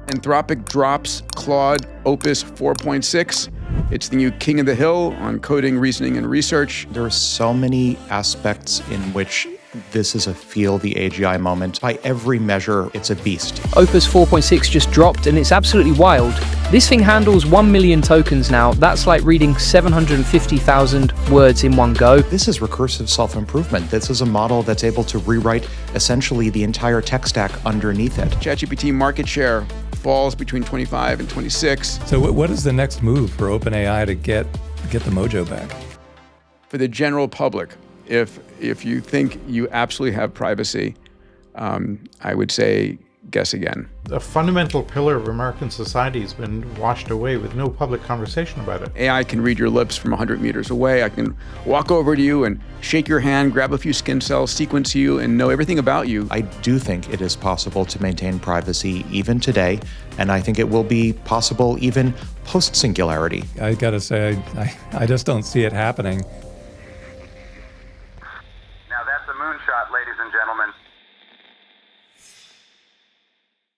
Anthropic drops Claude Opus 4.6. It's the new king of the hill on coding, reasoning, and research. There are so many aspects in which this is a feel the AGI moment. By every measure, it's a beast. Opus 4.6 just dropped and it's absolutely wild. This thing handles 1 million tokens now. That's like reading 750,000 words in one go. This is recursive self-improvement. This is a model that's able to rewrite essentially the entire tech stack underneath it. ChatGPT market share falls between 25 and 26. So what is the next move for OpenAI to get the mojo back? For the general public, if you think you absolutely have privacy, I would say guess again. A fundamental pillar of American society has been washed away with no public conversation about it. AI can read your lips from 100 meters away. I can walk over to you and shake your hand, grab a few skin cells, sequence you, and know everything about you. I do think it is possible to maintain privacy even today, and I think it will be possible even post-Singularity. I gotta say, I just don't see it happening. Now that's a moonshot, ladies and gentlemen.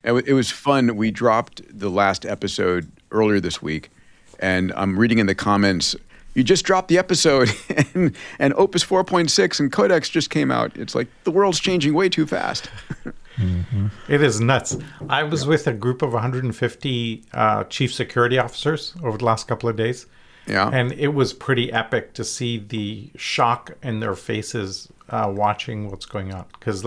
It was fun. We dropped the last episode earlier this week, and I'm reading in the comments, you just dropped the episode, and Opus 4.6 and Codex just came out. It's like the world's changing way too fast. Mm-hmm. It is nuts. I was with a group of 150 chief security officers over the last couple of days. Yeah. And it was pretty epic to see the shock in their faces watching what's going on. Because,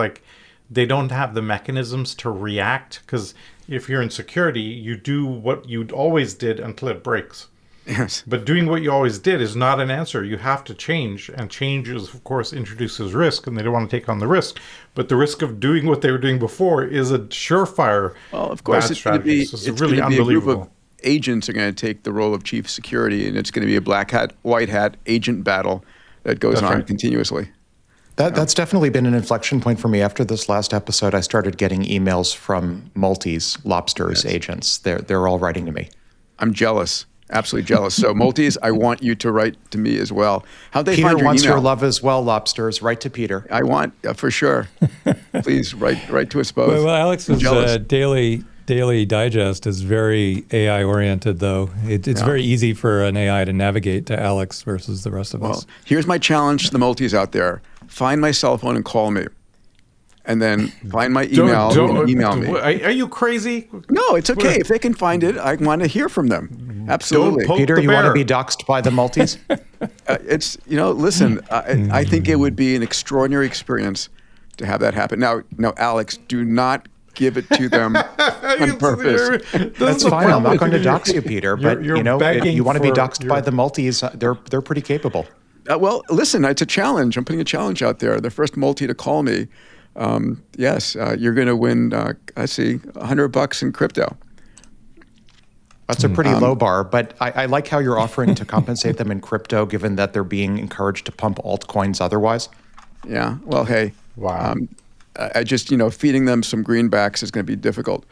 they don't have the mechanisms to react. Because if you're in security, you do what you always did until it breaks. Yes. But doing what you always did is not an answer. You have to change. And change, of course, introduces risk. And they don't want to take on the risk. But the risk of doing what they were doing before is a surefire bad strategy. So it's really unbelievable. A group of agents are going to take the role of chief security. And it's going to be a black hat, white hat agent battle that goes on continuously. That's definitely been an inflection point for me. After this last episode, I started getting emails from Maltese lobsters agents. They're all writing to me. I'm jealous, absolutely jealous. So Maltese, I want you to write to me as well. How'd they Peter find your wants email? your love as well, lobsters. Write to Peter. I want, for sure. Please write to us both. Well, Alex's daily digest is very AI oriented, though. It's very easy for an AI to navigate to Alex versus the rest of us. Here's my challenge to the Maltese out there. Find my cell phone and call me. And then find my email and email me. Are you crazy? No, it's okay. If they can find it, I want to hear from them. Absolutely. Peter, you want to be doxxed by the Maltese? Listen, I think it would be an extraordinary experience to have that happen. Now, Alex, do not give it to them on purpose. That's fine. I'm not going to dox you, Peter. But if you want to be doxxed by the Maltese, they're pretty capable. Well, listen, it's a challenge. I'm putting a challenge out there. The first Maltese to call me, yes, you're going to win, $100 in crypto. That's a pretty low bar, but I like how you're offering to compensate them in crypto, given that they're being encouraged to pump altcoins otherwise. Yeah, well, hey. Wow. I just, feeding them some greenbacks is going to be difficult.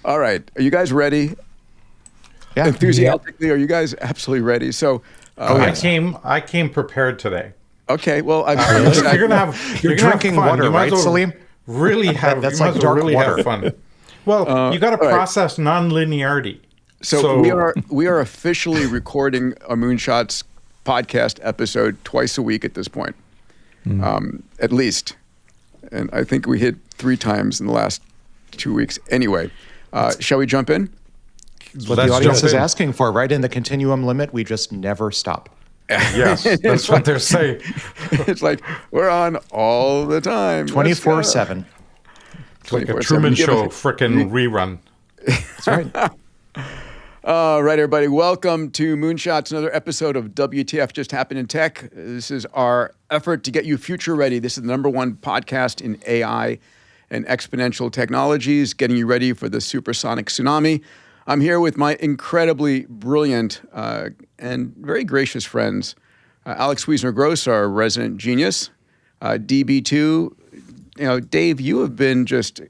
All right. Are you guys ready? Yeah. Enthusiastically, are you guys absolutely ready? So, I came prepared today. Okay. Well, you're drinking water, right, Salim? Really have that's like dark water. Have fun. Well, you got to process non-linearity. So we are officially recording a Moonshots podcast episode twice a week at this point, at least. And I think we hit 3 times in the last 2 weeks. Anyway, shall we jump in? What the audience is asking for, right? In the continuum limit, we just never stop. Yes, that's what they're saying. It's like we're on all the time. 24/7. It's like a Truman Show frickin' rerun. That's right. All right, everybody. Welcome to Moonshots, another episode of WTF Just Happened in Tech. This is our effort to get you future ready. This is the #1 podcast in AI and exponential technologies, getting you ready for the supersonic tsunami. I'm here with my incredibly brilliant and very gracious friends, Alex Wissner-Gross, our resident genius, DB2. Dave, you have been just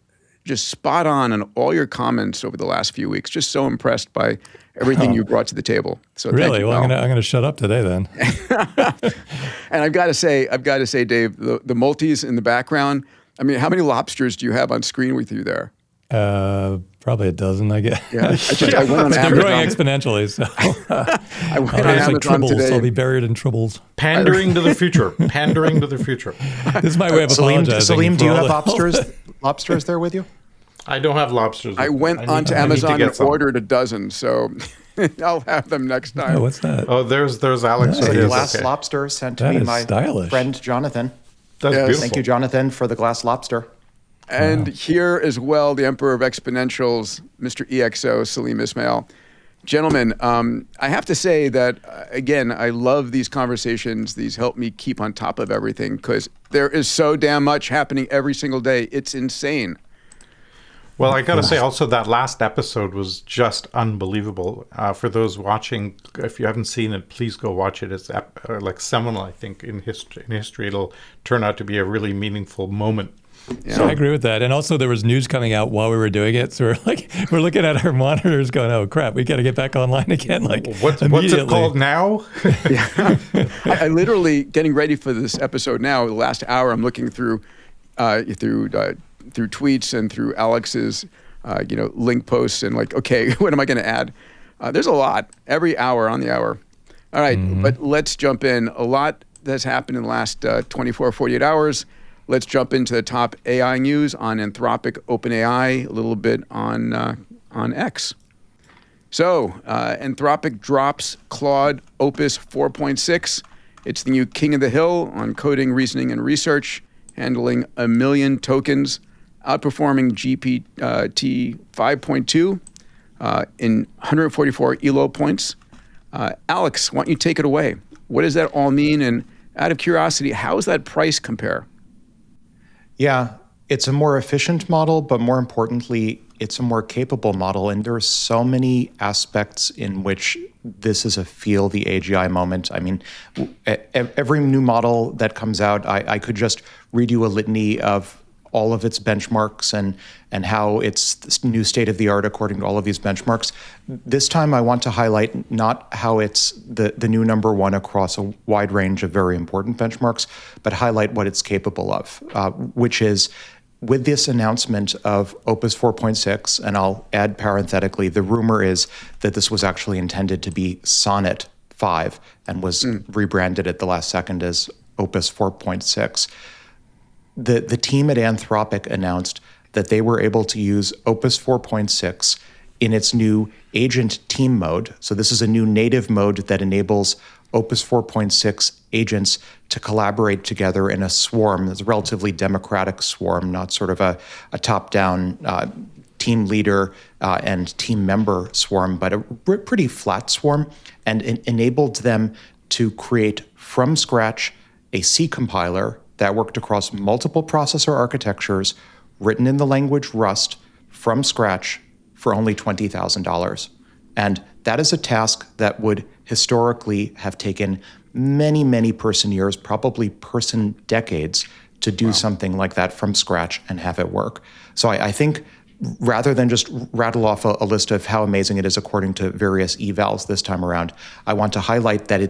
spot on all your comments over the last few weeks. Just so impressed by everything you brought to the table. So really, thank you, well, I'm gonna shut up today then. And I've got to say, Dave, the Maltese in the background. I mean, how many lobsters do you have on screen with you there? Probably a dozen, I guess. Yeah, I went on They're growing Amazon. exponentially, so I went on it's like Amazon tribbles. today. I'll be buried in tribbles. Pandering to the future. Pandering to the future. This is my way of apologizing. Salim, for do you all have the- lobsters there with you? I don't have lobsters. I went onto Amazon and ordered a dozen, so I'll have them next time. Oh, what's that? Oh, there's Alex. Nice. with The his. glass Okay. lobster sent to That me is my stylish. friend Jonathan. That's Yes. beautiful. Thank you, Jonathan, for the glass lobster. And here as well, the Emperor of Exponentials, Mr. EXO, Salim Ismail. Gentlemen, I have to say that, again, I love these conversations. These help me keep on top of everything because there is so damn much happening every single day. It's insane. Well, I got to say also that last episode was just unbelievable. For those watching, if you haven't seen it, please go watch it. It's like seminal, I think, in history. It'll turn out to be a really meaningful moment. So I agree with that. And also there was news coming out while we were doing it. So we're looking at our monitors going, oh crap, we got to get back online again. Like What's immediately. it called now? I literally getting ready for this episode now. The last hour, I'm looking through tweets and through Alex's link posts and like, okay, what am I going to add? There's a lot every hour on the hour. All right, but let's jump in. A lot that's happened in the last 24, 48 hours. Let's jump into the top AI news on Anthropic, OpenAI, a little bit on X. So Anthropic drops Claude Opus 4.6. It's the new king of the hill on coding, reasoning, and research, handling 1 million tokens, outperforming GPT 5.2 in 144 ELO points. Alex, why don't you take it away? What does that all mean? And out of curiosity, how does that price compare? Yeah, it's a more efficient model, but more importantly, it's a more capable model. And there are so many aspects in which this is a feel the AGI moment. I mean, every new model that comes out, I could just read you a litany of all of its benchmarks and how it's this new state of the art according to all of these benchmarks. This time I want to highlight not how it's the new number one across a wide range of very important benchmarks, but highlight what it's capable of, which is with this announcement of Opus 4.6, and I'll add parenthetically, the rumor is that this was actually intended to be Sonnet 5 and was rebranded at the last second as Opus 4.6. The team at Anthropic announced that they were able to use Opus 4.6 in its new agent team mode. So this is a new native mode that enables Opus 4.6 agents to collaborate together in a swarm. It's a relatively democratic swarm, not sort of a top-down team leader and team member swarm, but a pretty flat swarm, and it enabled them to create from scratch a C compiler that worked across multiple processor architectures, written in the language Rust, from scratch for only $20,000. And that is a task that would historically have taken many, many person years, probably person decades, to do something like that from scratch and have it work. So I think rather than just rattle off a list of how amazing it is according to various evals this time around, I want to highlight that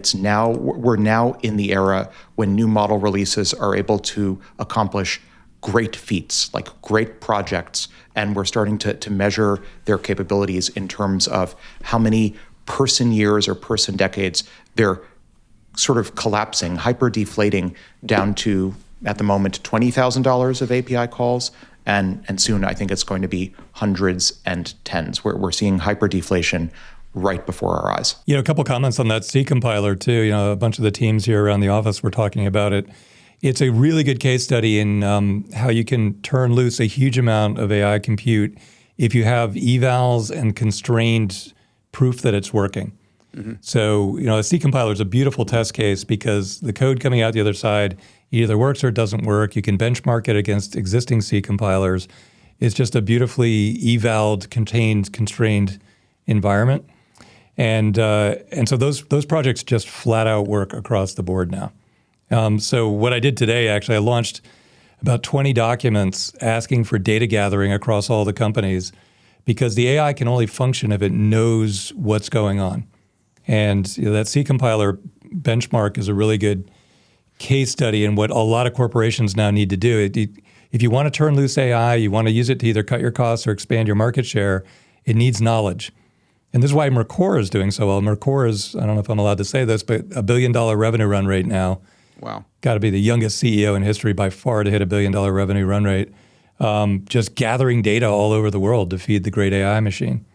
we're now in the era when new model releases are able to accomplish great feats, like great projects, and we're starting to measure their capabilities in terms of how many person years or person decades they're sort of collapsing, hyper-deflating down to, at the moment, $20,000 of API calls. And soon I think it's going to be hundreds and tens. We're seeing hyper-deflation right before our eyes. A couple comments on that C compiler too. A bunch of the teams here around the office were talking about it. It's a really good case study in how you can turn loose a huge amount of AI compute if you have evals and constrained proof that it's working. Mm-hmm. So, a C compiler is a beautiful test case because the code coming out the other side either works or it doesn't work. You can benchmark it against existing C compilers. It's just a beautifully evaled, constrained environment. And so those projects just flat out work across the board now. So what I did today, actually, I launched about 20 documents asking for data gathering across all the companies because the AI can only function if it knows what's going on. And that C compiler benchmark is a really good case study in what a lot of corporations now need to do. if you want to turn loose AI, you want to use it to either cut your costs or expand your market share, it needs knowledge. And this is why Mercor is doing so well. Mercor is, I don't know if I'm allowed to say this, but $1 billion revenue run rate now. Wow. Got to be the youngest CEO in history by far to hit $1 billion revenue run rate. Just gathering data all over the world to feed the great AI machine.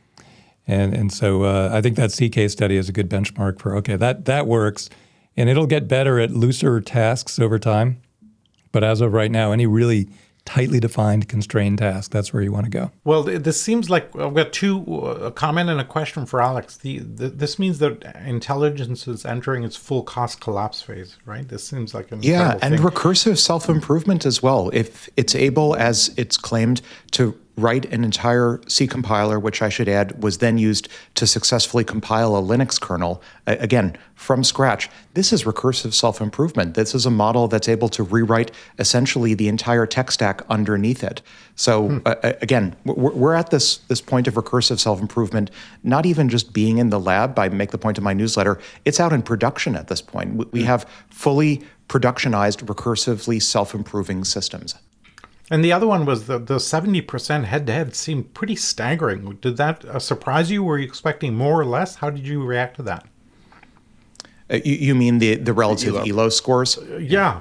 And so I think that C case study is a good benchmark for, okay, that works. And it'll get better at looser tasks over time. But as of right now, any really tightly defined, constrained task, that's where you want to go. Well, this seems like I've got a comment and a question for Alex. This means that intelligence is entering its full cost collapse phase, right? This seems like an incredible and thing. recursive self-improvement as well. If it's able, as it's claimed, to write an entire C compiler, which I should add was then used to successfully compile a Linux kernel, again, from scratch. This is recursive self-improvement. This is a model that's able to rewrite essentially the entire tech stack underneath it. So again, we're at this point of recursive self-improvement, not even just being in the lab. I make the point in my newsletter, it's out in production at this point. We have fully productionized, recursively self-improving systems. And the other one was the 70% head-to-head seemed pretty staggering. Did that surprise you? Were you expecting more or less? How did you react to that? You mean the relative ELO scores? Yeah.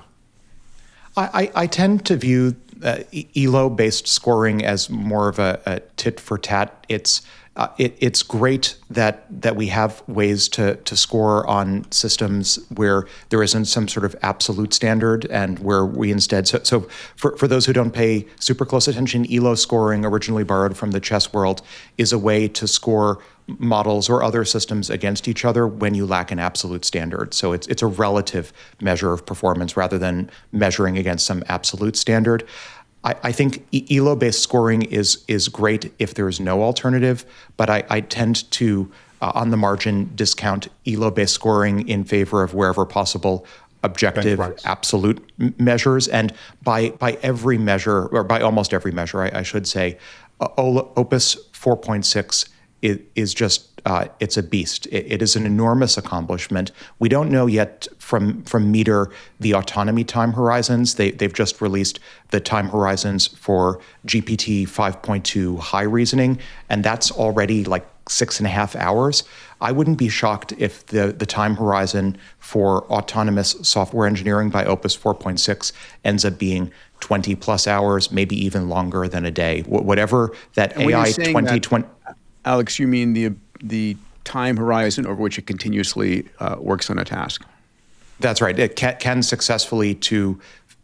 I tend to view ELO-based scoring as more of a tit for tat. It's great that we have ways to score on systems where there isn't some sort of absolute standard, and where we instead so for those who don't pay super close attention, ELO scoring, originally borrowed from the chess world, is a way to score models or other systems against each other when you lack an absolute standard. So it's a relative measure of performance rather than measuring against some absolute standard. I think ELO-based scoring is great if there is no alternative, but I tend to, on the margin, discount ELO-based scoring in favor of, wherever possible, objective, absolute measures. And by every measure, or by almost every measure, I should say, Opus 4.6 is just, it's a beast. It is an enormous accomplishment. We don't know yet from Meter the autonomy time horizons. They've just released the time horizons for GPT 5.2 high reasoning, and that's already like 6.5 hours. I wouldn't be shocked if the time horizon for autonomous software engineering by Opus 4.6 ends up being 20 plus hours, maybe even longer than a day. Whatever that and AI 2020. Alex, you mean the time horizon over which it continuously works on a task? That's right. It can successfully to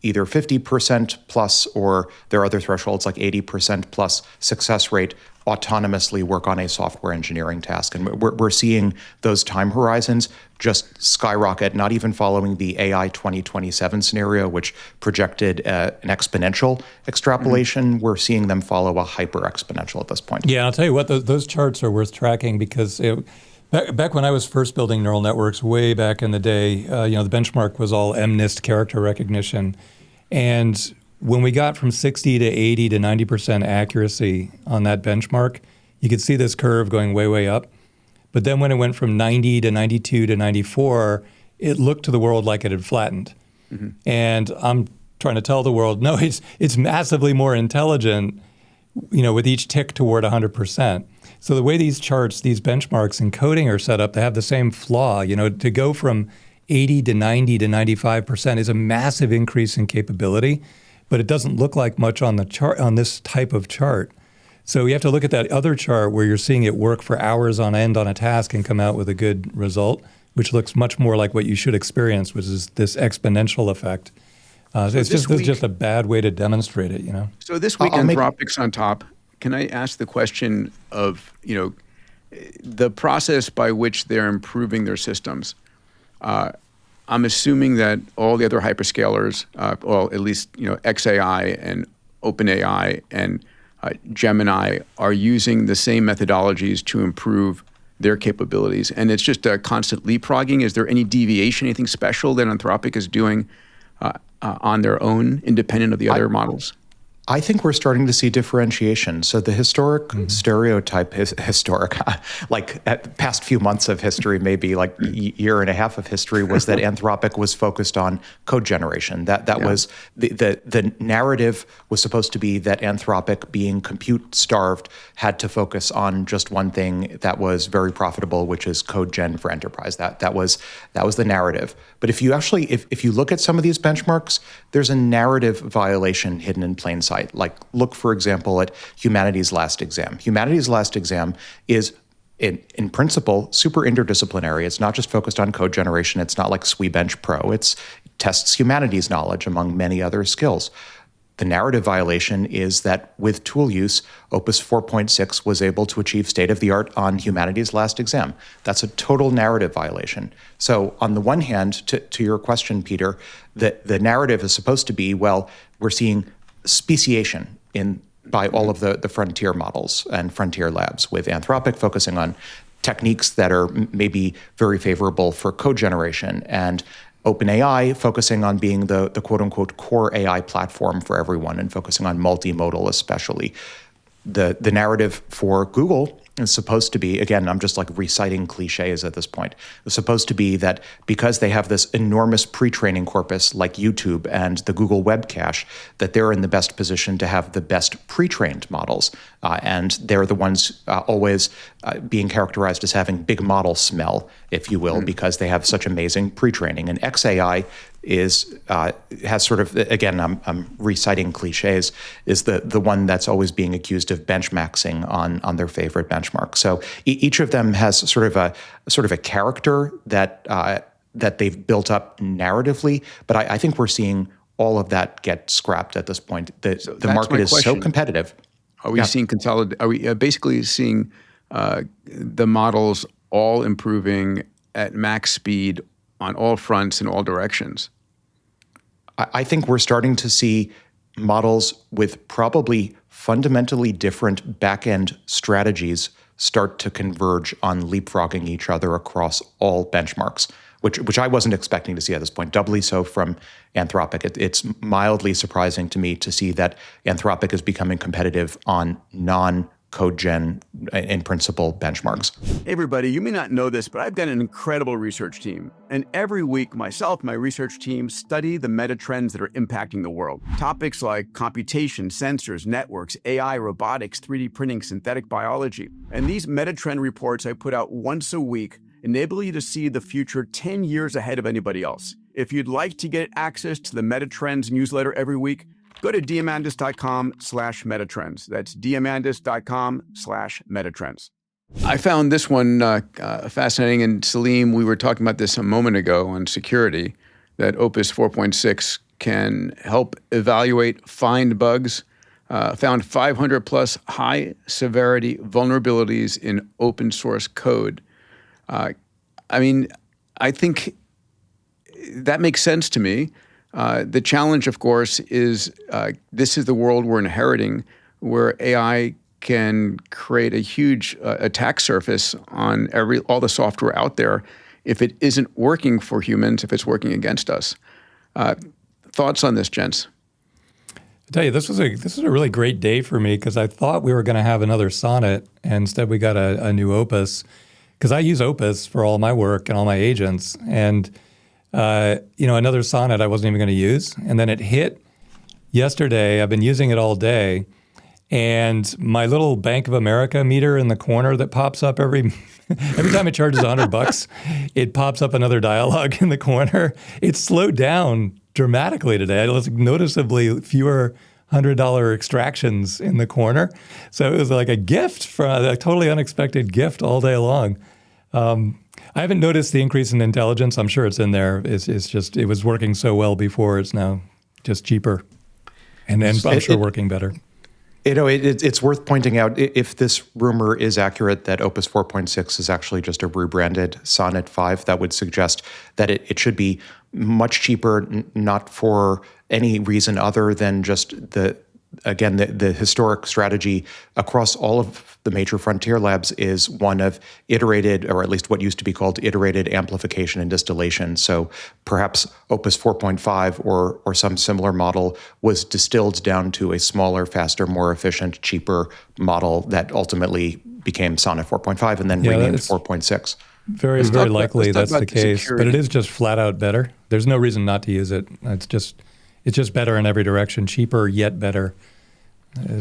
either 50% plus, or there are other thresholds like 80% plus success rate, autonomously work on a software engineering task. And we're seeing those time horizons just skyrocket, not even following the AI 2027 scenario, which projected an exponential extrapolation. We're seeing them follow a hyper exponential at this point. Yeah, I'll tell you what, those charts are worth tracking, because back when I was first building neural networks, way back in the day, the benchmark was all MNIST character recognition. And when we got from 60 to 80 to 90% accuracy on that benchmark, you could see this curve going way, way up. But then when it went from 90 to 92 to 94, it looked to the world like it had flattened. Mm-hmm. And I'm trying to tell the world, no, it's massively more intelligent, with each tick toward 100%. So the way these charts, these benchmarks in coding are set up, they have the same flaw. To go from 80 to 90 to 95% is a massive increase in capability, but it doesn't look like much on the chart, on this type of chart. So you have to look at that other chart where you're seeing it work for hours on end on a task and come out with a good result, which looks much more like what you should experience, which is this exponential effect. So it's just a bad way to demonstrate it, So this week, Anthropic's on top. Can I ask the question of, the process by which they're improving their systems? I'm assuming that all the other hyperscalers, at least, XAI and OpenAI and Gemini are using the same methodologies to improve their capabilities. And it's just a constant leapfrogging. Is there any deviation, anything special that Anthropic is doing on their own, independent of the other models? I think we're starting to see differentiation. So the historic stereotype is historic, like at the past few months of history, maybe like year and a half of history, was that Anthropic was focused on code generation. That was the narrative was supposed to be that Anthropic, being compute starved, had to focus on just one thing that was very profitable, which is code gen for enterprise. That was the narrative. But if you actually if you look at some of these benchmarks, there's a narrative violation hidden in plain sight. Like, look, for example, at Humanity's Last Exam. Humanity's Last Exam is, in principle, super interdisciplinary. It's not just focused on code generation. It's not like SWE-Bench Pro. It tests humanities knowledge among many other skills. The narrative violation is that with tool use, Opus 4.6 was able to achieve state-of-the-art on Humanity's Last Exam. That's a total narrative violation. So on the one hand, to your question, Peter, the narrative is supposed to be, well, we're seeing speciation by all of the frontier models and frontier labs, with Anthropic focusing on techniques that are maybe very favorable for code generation, and OpenAI focusing on being the quote-unquote core AI platform for everyone and focusing on multimodal especially. The narrative for Google is supposed to be, again, I'm just like reciting cliches at this point, it's supposed to be that because they have this enormous pre-training corpus like YouTube and the Google Web Cache, that they're in the best position to have the best pre-trained models. And they're the ones always being characterized as having big model smell, if you will, because they have such amazing pre-training. And XAI has sort of, again, I'm reciting cliches, is the one that's always being accused of benchmaxing on their favorite benchmark. So each of them has sort of a character that they've built up narratively, but I think we're seeing all of that get scrapped at this point. The market is so competitive. Are we seeing Are we basically seeing the models all improving at max speed on all fronts in all directions? I think we're starting to see models with probably fundamentally different back-end strategies start to converge on leapfrogging each other across all benchmarks, which I wasn't expecting to see at this point, doubly so from Anthropic. It's mildly surprising to me to see that Anthropic is becoming competitive on non-code gen, in principle, benchmarks. Hey everybody, you may not know this, but I've got an incredible research team. And every week, myself and my research team study the meta trends that are impacting the world. Topics like computation, sensors, networks, AI, robotics, 3D printing, synthetic biology. And these meta trend reports I put out once a week enable you to see the future 10 years ahead of anybody else. If you'd like to get access to the Meta Trends newsletter every week, go to diamandis.com/metatrends. That's diamandis.com/metatrends. I found this one fascinating. And Salim, we were talking about this a moment ago on security, that Opus 4.6 can help evaluate, find bugs, found 500 plus high severity vulnerabilities in open source code. I mean, I think that makes sense to me. The challenge, of course, is this is the world we're inheriting, where AI can create a huge attack surface on all the software out there if it isn't working for humans, if it's working against us. Thoughts on this, gents? I tell you, this was a really great day for me, because I thought we were going to have another Sonnet, and instead we got a new Opus, because I use Opus for all my work and all my agents. And another Sonnet I wasn't even going to use. And then it hit yesterday. I've been using it all day. And my little Bank of America meter in the corner that pops up every time it charges $100, it pops up another dialogue in the corner. It slowed down dramatically today. It was noticeably fewer $100 extractions in the corner. So it was like a gift, a totally unexpected gift all day long. I haven't noticed the increase in intelligence. I'm sure it's in there. It's just, it was working so well before. It's now just cheaper. And then I'm sure working better. It's worth pointing out, if this rumor is accurate that Opus 4.6 is actually just a rebranded Sonnet 5, that would suggest that it should be much cheaper, not for any reason other than just the again, the historic strategy across all of the major frontier labs is one of iterated, or at least what used to be called iterated amplification and distillation. So perhaps Opus 4.5 or some similar model was distilled down to a smaller, faster, more efficient, cheaper model that ultimately became Sonnet 4.5 and then renamed 4.6. Very likely that's the case, but it is just flat out better. There's no reason not to use it. It's just better in every direction, cheaper yet better.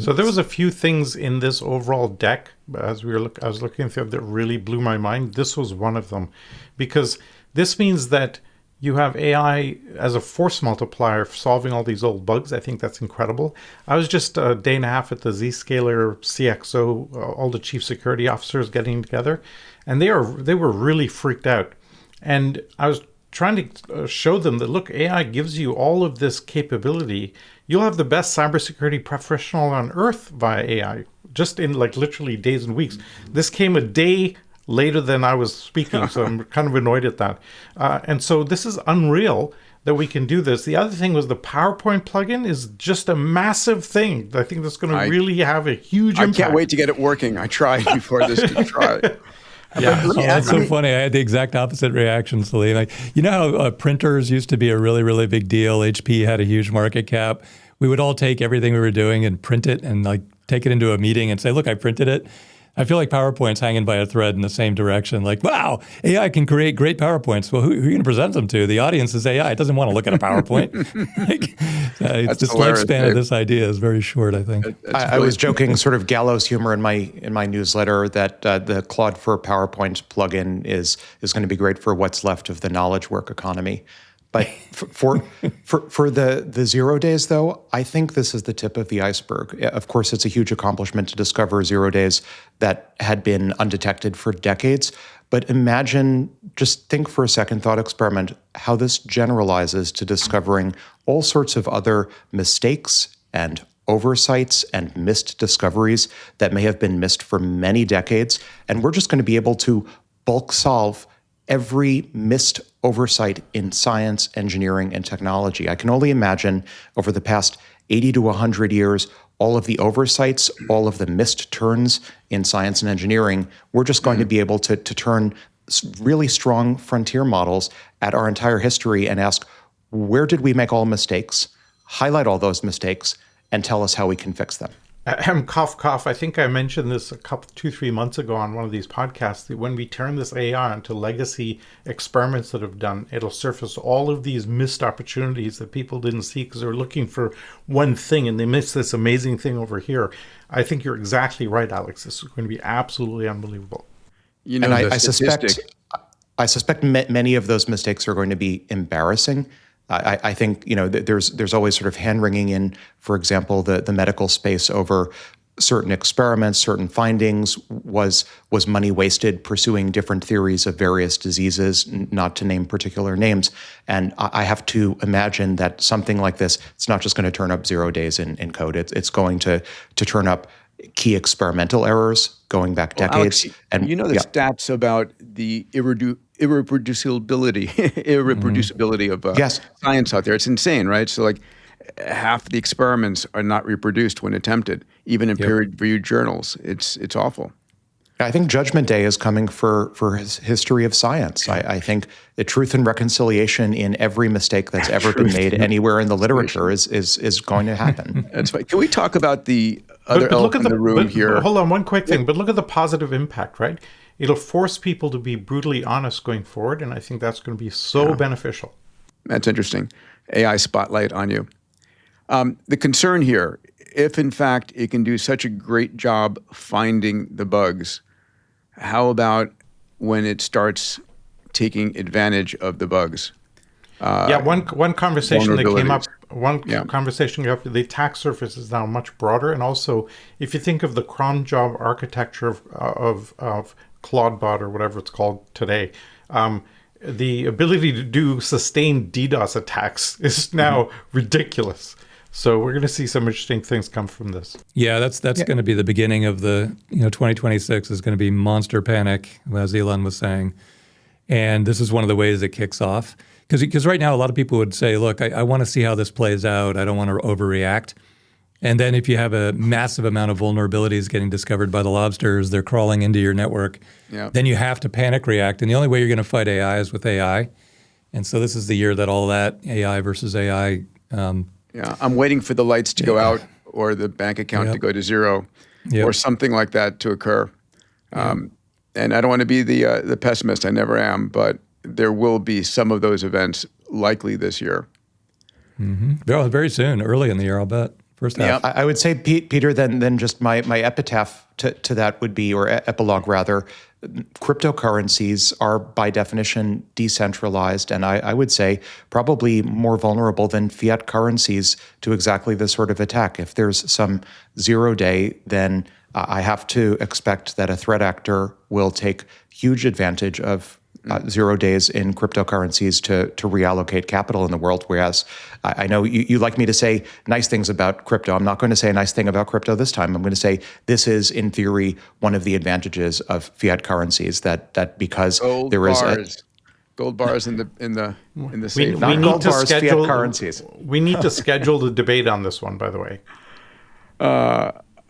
So there was a few things in this overall deck as I was looking through that really blew my mind. This was one of them, because this means that you have AI as a force multiplier for solving all these old bugs. I think that's incredible. I was just a day and a half at the Zscaler CXO, all the chief security officers getting together, and they were really freaked out. And I was trying to show them that, look, AI gives you all of this capability. You'll have the best cybersecurity professional on earth via AI, just in like literally days and weeks. This came a day later than I was speaking, so I'm kind of annoyed at that. And so this is unreal that we can do this. The other thing was the PowerPoint plugin is just a massive thing. I think that's going to really have a huge impact. I can't wait to get it working. I tried before this to try. Yeah, it's so funny. I had the exact opposite reaction, Salim. You know how printers used to be a really, really big deal? HP had a huge market cap. We would all take everything we were doing and print it and like take it into a meeting and say, look, I printed it. I feel like PowerPoint's hanging by a thread in the same direction. Like, wow, AI can create great PowerPoints. Well, who are you going to present them to? The audience is AI. It doesn't want to look at a PowerPoint. It's this lifespan of this idea is very short, I think. I was joking, sort of gallows humor in my newsletter, that the Claude for PowerPoint plugin is going to be great for what's left of the knowledge work economy. But for the 0 days, though, I think this is the tip of the iceberg. Of course, it's a huge accomplishment to discover 0 days that had been undetected for decades. But imagine, just think for a second, thought experiment, how this generalizes to discovering all sorts of other mistakes and oversights and missed discoveries that may have been missed for many decades. And we're just going to be able to bulk solve every missed oversight in science, engineering, and technology. I can only imagine over the past 80 to 100 years, all of the oversights, all of the missed turns in science and engineering, we're just going to be able to turn really strong frontier models at our entire history and ask, where did we make all mistakes? Highlight all those mistakes and tell us how we can fix them. Cough, cough. I think I mentioned this 2-3 months ago on one of these podcasts, that when we turn this AI into legacy experiments that have done, it'll surface all of these missed opportunities that people didn't see because they're looking for one thing and they missed this amazing thing over here. I think you're exactly right, Alex. This is going to be absolutely unbelievable. You know, and I suspect many of those mistakes are going to be embarrassing. I think, you know, there's always sort of hand-wringing in, for example, the medical space over certain experiments, certain findings. Was money wasted pursuing different theories of various diseases, not to name particular names? And I have to imagine that something like this, it's not just going to turn up 0 days in code. It's going to turn up key experimental errors going back decades. Alex, and you know the stats about the irreproducibility of science out there. It's insane, right? So like half the experiments are not reproduced when attempted, even in peer-reviewed journals. It's awful. I think Judgment Day is coming for his history of science. I think the truth and reconciliation in every mistake that's ever been made anywhere in the literature is going to happen. That's right. Can we talk about the other elephant in the room here? Hold on, one quick thing. But look at the positive impact, right? It'll force people to be brutally honest going forward, and I think that's going to be so beneficial. That's interesting. AI spotlight on you. The concern here, if in fact it can do such a great job finding the bugs, how about when it starts taking advantage of the bugs? One conversation that came up. Conversation came up. The attack surface is now much broader, and also if you think of the cron job architecture of Claudebot or whatever it's called today, the ability to do sustained DDoS attacks is now ridiculous. So we're going to see some interesting things come from this. Yeah, that's going to be the beginning of the 2026 is going to be monster panic, as Elon was saying, and this is one of the ways it kicks off. Because right now a lot of people would say, look, I want to see how this plays out. I don't want to overreact. And then if you have a massive amount of vulnerabilities getting discovered by the lobsters, they're crawling into your network, then you have to panic react. And the only way you're going to fight AI is with AI. And so this is the year that all that AI versus AI. I'm waiting for the lights to go out or the bank account to go to zero or something like that to occur. And I don't want to be the pessimist. I never am. But there will be some of those events likely this year. Mm-hmm. Very soon, early in the year, I'll bet. First half. I would say, Peter, then just my epitaph to that would be, or epilogue rather, cryptocurrencies are by definition decentralized, and I would say probably more vulnerable than fiat currencies to exactly this sort of attack. If there's some 0 day, then I have to expect that a threat actor will take huge advantage of 0 days in cryptocurrencies to reallocate capital in the world, whereas I know you like me to say nice things about crypto. I'm not going to say a nice thing about crypto this time. I'm going to say this is, in theory, one of the advantages of fiat currencies, that because gold there bars. is gold bars in the safe. not gold bars, fiat currencies. We need to schedule the debate on this one, by the way.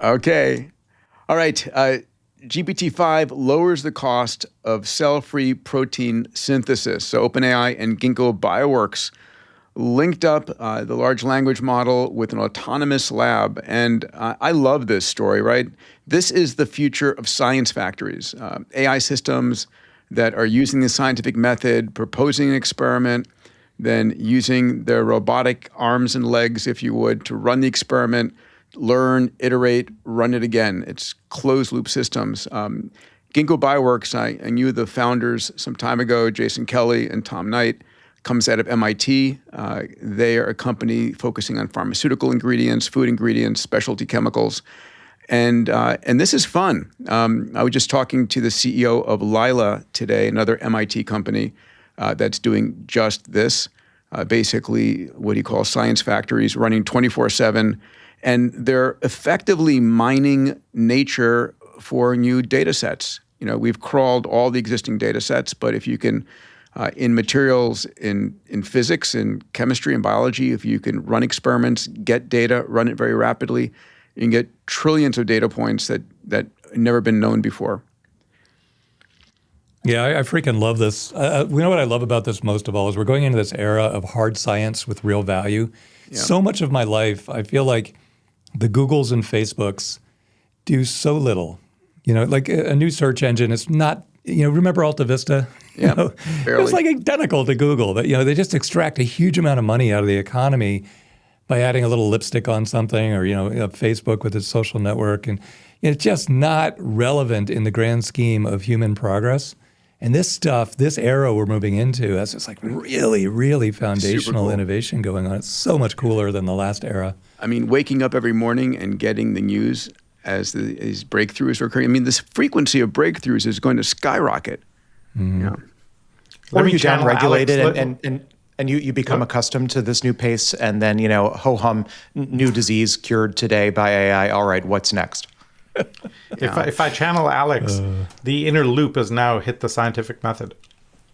Okay. All right. GPT-5 lowers the cost of cell-free protein synthesis. So OpenAI and Ginkgo Bioworks linked up the large language model with an autonomous lab. And I love this story, right? This is the future of science factories. AI systems that are using the scientific method, proposing an experiment, then using their robotic arms and legs, if you would, to run the experiment, learn, iterate, run it again. It's closed-loop systems. Ginkgo Bioworks, I knew the founders some time ago, Jason Kelly and Tom Knight, comes out of MIT. They are a company focusing on pharmaceutical ingredients, food ingredients, specialty chemicals. And this is fun. I was just talking to the CEO of Lila today, another MIT company that's doing just this, basically what he calls science factories running 24/7. And they're effectively mining nature for new data sets. We've crawled all the existing data sets, but if you can, in materials, in physics, in chemistry and biology, if you can run experiments, get data, run it very rapidly, you can get trillions of data points that never been known before. Yeah, I freaking love this. You know what I love about this most of all is we're going into this era of hard science with real value. Yeah. So much of my life, I feel like the Googles and Facebooks do so little. Like a new search engine, it's not, remember Alta Vista? Yeah, it was like identical to Google, but they just extract a huge amount of money out of the economy by adding a little lipstick on something, or Facebook with its social network, and it's just not relevant in the grand scheme of human progress. And this stuff, this era we're moving into, that's just like really, really foundational innovation going on. It's so much cooler than the last era. I mean, waking up every morning and getting the news as these breakthroughs are occurring. I mean, this frequency of breakthroughs is going to skyrocket. Mm-hmm. Yeah. Or you downregulate it and you become accustomed to this new pace, and then, ho-hum, new disease cured today by AI. All right, what's next? If I channel Alex, the inner loop has now hit the scientific method.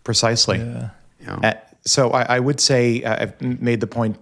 Precisely. Yeah. So I would say I've made the point,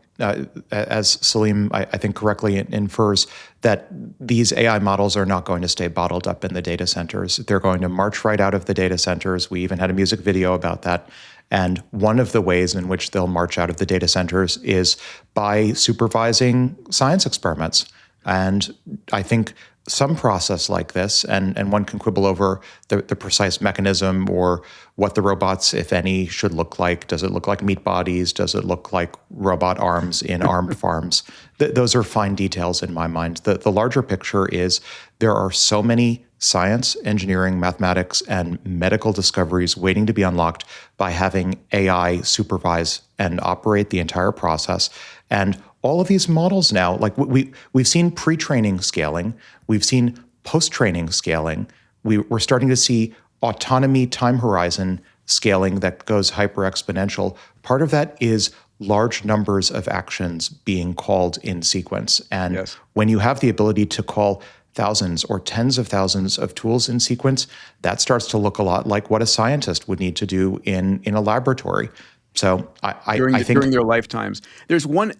as Salim, I think correctly infers, that these AI models are not going to stay bottled up in the data centers. They're going to march right out of the data centers. We even had a music video about that. And one of the ways in which they'll march out of the data centers is by supervising science experiments. And I think some process like this, and one can quibble over the precise mechanism or what the robots, if any, should look like. Does it look like meat bodies? Does it look like robot arms in armed farms? Those are fine details in my mind. The larger picture is there are so many science, engineering, mathematics, and medical discoveries waiting to be unlocked by having AI supervise and operate the entire process. And all of these models now, like we've seen pre-training scaling, we've seen post-training scaling, we're starting to see autonomy time horizon scaling that goes hyper-exponential. Part of that is large numbers of actions being called in sequence. And when you have the ability to call thousands or tens of thousands of tools in sequence, that starts to look a lot like what a scientist would need to do in a laboratory. So I think during their lifetimes, there's one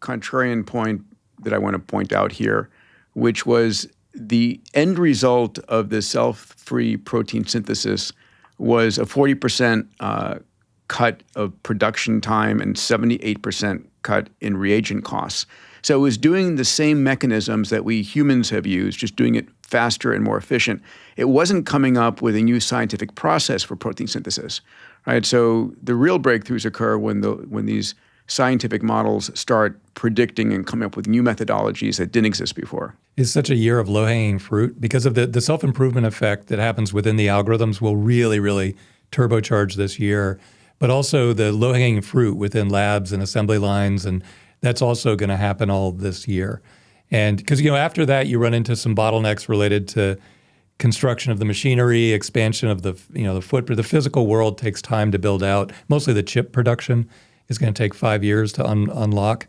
contrarian point that I want to point out here, which was the end result of the cell-free protein synthesis was a 40% cut of production time and 78% cut in reagent costs. So it was doing the same mechanisms that we humans have used, just doing it faster and more efficient. It wasn't coming up with a new scientific process for protein synthesis, right? So the real breakthroughs occur when these scientific models start predicting and coming up with new methodologies that didn't exist before. It's such a year of low-hanging fruit because of the self-improvement effect that happens within the algorithms will really, really turbocharge this year. But also the low-hanging fruit within labs and assembly lines, and that's also going to happen all this year. And because, after that, you run into some bottlenecks related to construction of the machinery, expansion of the footprint. The physical world takes time to build out. Mostly the chip production is going to take 5 years to unlock.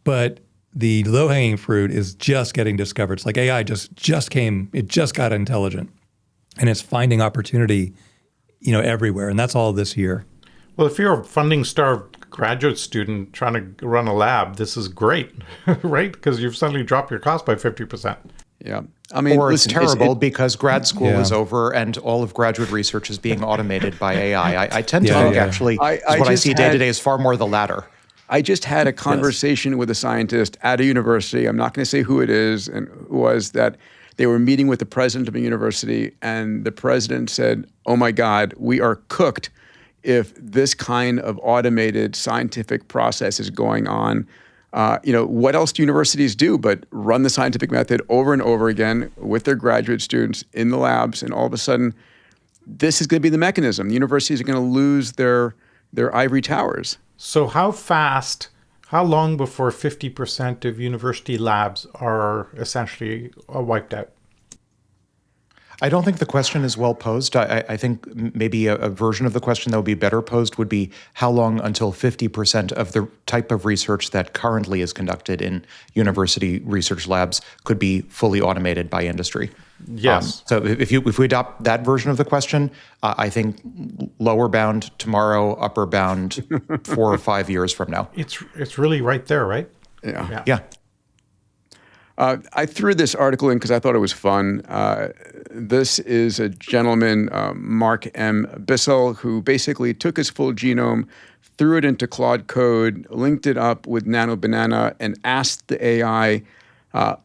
But the low-hanging fruit is just getting discovered. It's like AI just came, it just got intelligent. And it's finding opportunity, everywhere. And that's all this year. Well, if you're a funding-starved graduate student trying to run a lab, this is great, right? Because you've suddenly dropped your cost by 50%. Yeah. Or it's terrible because grad school is over and all of graduate research is being automated by AI. I tend to think actually what I see day to day is far more the latter. I just had a conversation with a scientist at a university. I'm not going to say who it is, and who was that. They were meeting with the president of a university, and the president said, "Oh my God, we are cooked if this kind of automated scientific process is going on." What else do universities do but run the scientific method over and over again with their graduate students in the labs, and all of a sudden, this is going to be the mechanism. The universities are going to lose their ivory towers. So how long before 50% of university labs are essentially wiped out? I don't think the question is well posed. I think maybe a version of the question that would be better posed would be how long until 50% of the type of research that currently is conducted in university research labs could be fully automated by industry. Yes. So if we adopt that version of the question, I think lower bound tomorrow, upper bound 4 or 5 years from now. It's really right there, right? Yeah. I threw this article in because I thought it was fun. This is a gentleman, Mark M. Bissell, who basically took his full genome, threw it into Claude Code, linked it up with Nano Banana, and asked the AI,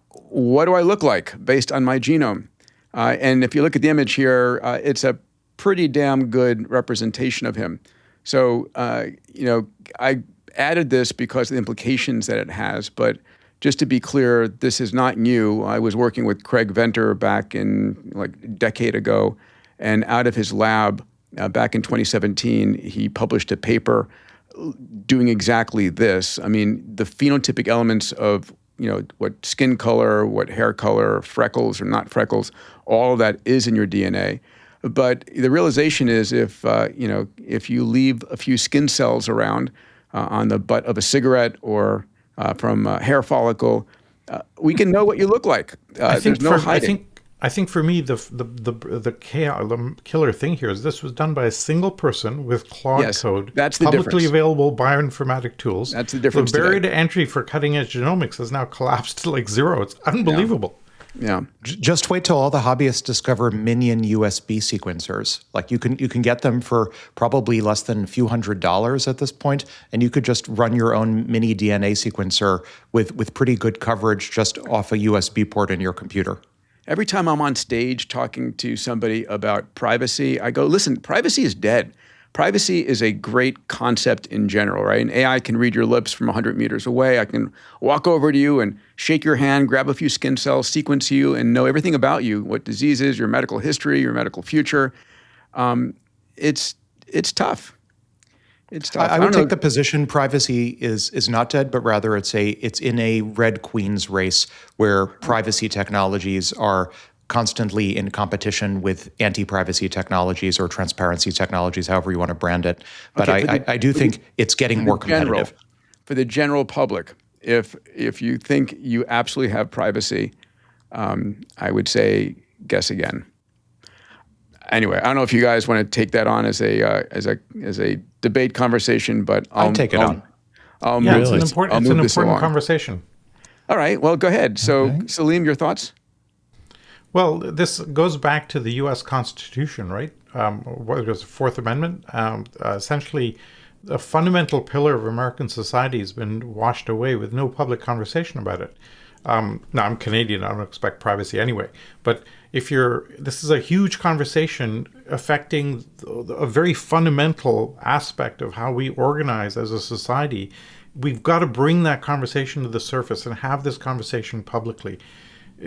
what do I look like based on my genome? And if you look at the image here, it's a pretty damn good representation of him. So, I added this because of the implications that it has, but just to be clear, this is not new. I was working with Craig Venter back in a decade ago, and out of his lab back in 2017, he published a paper doing exactly this. I mean, the phenotypic elements of what skin color, what hair color, freckles or not freckles, all of that is in your DNA. But the realization is if you leave a few skin cells around on the butt of a cigarette or from a hair follicle, we can know what you look like. There's no hiding. I think for me, the killer thing here is this was done by a single person with Claude Code. That's the publicly difference. available bioinformatic tools. That's the difference. The barrier today. to entry for cutting edge genomics has now collapsed to zero. It's unbelievable. Yeah. Just wait till all the hobbyists discover minion USB sequencers. You can get them for probably less than a few $100s at this point, and you could just run your own mini DNA sequencer with pretty good coverage just off a USB port in your computer. Every time I'm on stage talking to somebody about privacy, I go, listen, privacy is dead. Privacy is a great concept in general, right? And AI can read your lips from 100 meters away. I can walk over to you and shake your hand, grab a few skin cells, sequence you, and know everything about you, what diseases, your medical history, your medical future. It's tough. It's tough. I would take the position privacy is not dead, but rather it's in a Red Queen's race where privacy technologies are constantly in competition with anti-privacy technologies or transparency technologies, however you want to brand it. But I do think it's getting more competitive. For the general public, if you think you absolutely have privacy, I would say guess again. Anyway, I don't know if you guys want to take that on as a debate conversation, but I'll take it on. It's an important conversation. All right. Well, go ahead. So, Okay. Salim, your thoughts? Well, this goes back to the U.S. Constitution, right? What it was, the Fourth Amendment. Essentially, a fundamental pillar of American society has been washed away with no public conversation about it. Now, I'm Canadian. I don't expect privacy anyway. But this is a huge conversation affecting a very fundamental aspect of how we organize as a society. We've got to bring that conversation to the surface and have this conversation publicly.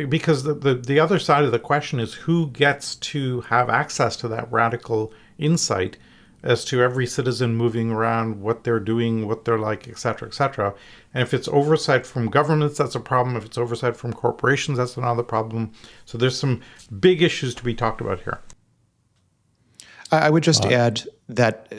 Because the other side of the question is who gets to have access to that radical insight as to every citizen moving around, what they're doing, what they're like, et cetera, et cetera. And if it's oversight from governments, that's a problem. If it's oversight from corporations, that's another problem. So there's some big issues to be talked about here. I would just add that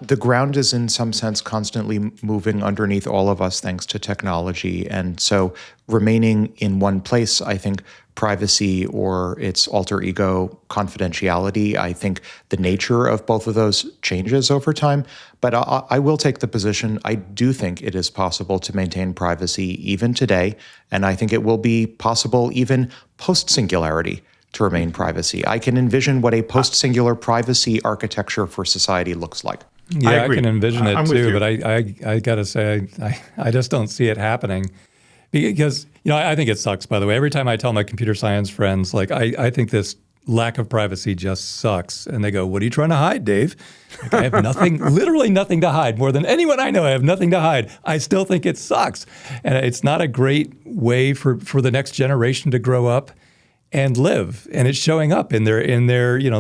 the ground is in some sense constantly moving underneath all of us thanks to technology. And so remaining in one place, I think privacy or its alter ego confidentiality, I think the nature of both of those changes over time. But I will take the position, I do think it is possible to maintain privacy even today. And I think it will be possible even post-singularity to remain privacy. I can envision what a post-singular privacy architecture for society looks like. Yeah, I can envision it I'm with too, you. but I got to say, I just don't see it happening. Because, I think it sucks, by the way. Every time I tell my computer science friends, like, I think this lack of privacy just sucks. And they go, what are you trying to hide, Dave? Like, I have nothing, literally nothing to hide. More than anyone I know, I have nothing to hide. I still think it sucks. And it's not a great way for the next generation to grow up and live, and it's showing up in their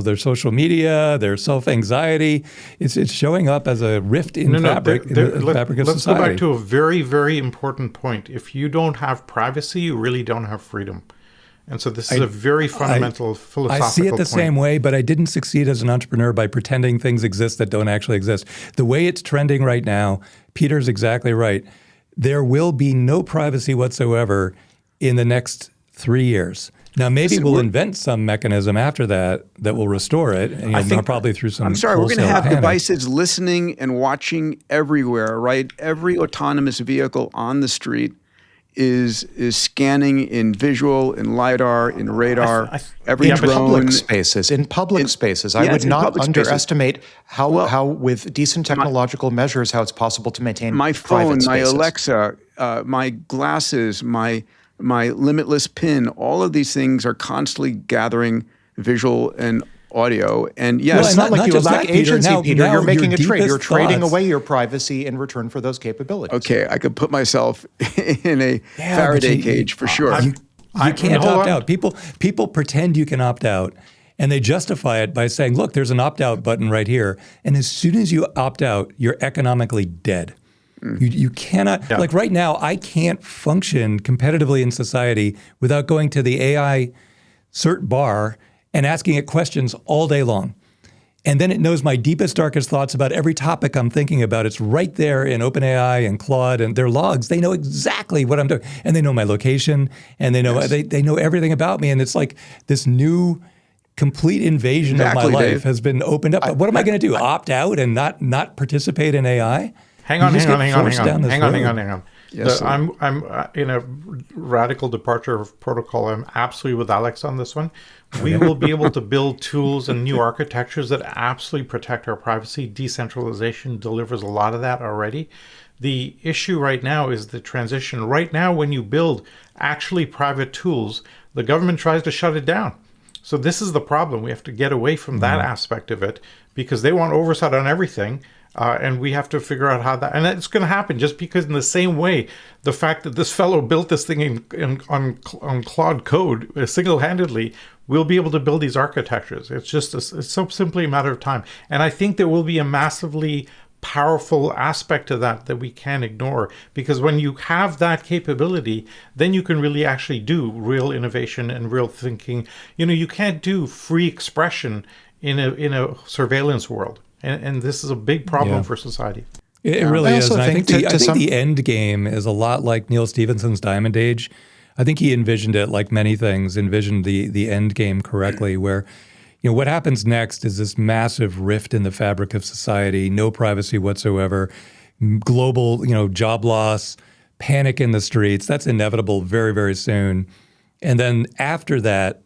their social media, their self-anxiety. It's showing up as a rift in fabric of society. Let's go back to a very, very important point. If you don't have privacy, you really don't have freedom. And so this is a very fundamental philosophical I see it the point. same way, but I didn't succeed as an entrepreneur by pretending things exist that don't actually exist. The way it's trending right now, Peter's exactly right. There will be no privacy whatsoever in the next 3 years. Now, maybe we'll invent some mechanism after that will restore it, and I think probably through some. I'm sorry, we're going to have panic. devices listening and watching everywhere, right? Every autonomous vehicle on the street is scanning in visual, in LiDAR, in radar. Every drone. In public spaces. I would not underestimate how with decent technological measures, how it's possible to maintain my private phone, my spaces. Alexa, my glasses, my limitless pin, all of these things are constantly gathering visual and audio. And yes, Well, it's not like you lack agency, Peter. Now You're making a your trade. You're deepest trading thoughts- away your privacy in return for those capabilities. okay, I could put myself in a Faraday cage for sure. You can't hold opt on. out. People pretend you can opt out, and they justify it by saying, "Look, there's an opt-out button right here." And as soon as you opt out, you're economically dead. You cannot, like right now, I can't function competitively in society without going to the AI cert bar and asking it questions all day long. And then it knows my deepest, darkest thoughts about every topic I'm thinking about. It's right there in OpenAI and Claude and their logs. They know exactly what I'm doing. And they know my location, and they know they know everything about me. And it's like this new complete invasion of my life Dave. has been opened up. But what am I going to do? Opt out and not participate in AI? Hang on. Yes, I'm in a radical departure of protocol. I'm absolutely with Alex on this one. We will be able to build tools and new architectures that absolutely protect our privacy. Decentralization delivers a lot of that already. The issue right now is the transition. Right now, when you build actually private tools, the government tries to shut it down. So this is the problem. We have to get away from that aspect of it because they want oversight on everything. And we have to figure out how that, and it's going to happen just because in the same way, the fact that this fellow built this thing on Claude code single-handedly, we'll be able to build these architectures. It's just, it's so simply a matter of time. And I think there will be a massively powerful aspect to that we can't ignore, because when you have that capability, then you can really actually do real innovation and real thinking. You can't do free expression in a surveillance world. And this is a big problem for society. It really is. And I think some the end game is a lot like Neil Stephenson's Diamond Age. I think he envisioned it, like many things, envisioned the end game correctly, where what happens next is this massive rift in the fabric of society, no privacy whatsoever, global job loss, panic in the streets. That's inevitable very, very soon. And then after that,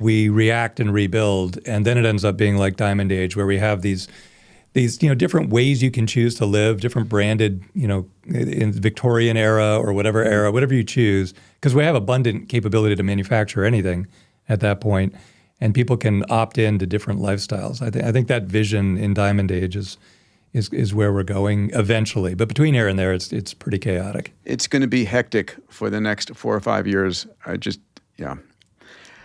we react and rebuild, and then it ends up being like Diamond Age, where we have these different ways you can choose to live, different branded, in Victorian era or whatever era, whatever you choose, because we have abundant capability to manufacture anything at that point, and people can opt in to different lifestyles. I think that vision in Diamond Age is where we're going eventually. But between here and there, it's pretty chaotic. It's going to be hectic for the next 4 or 5 years. Alex,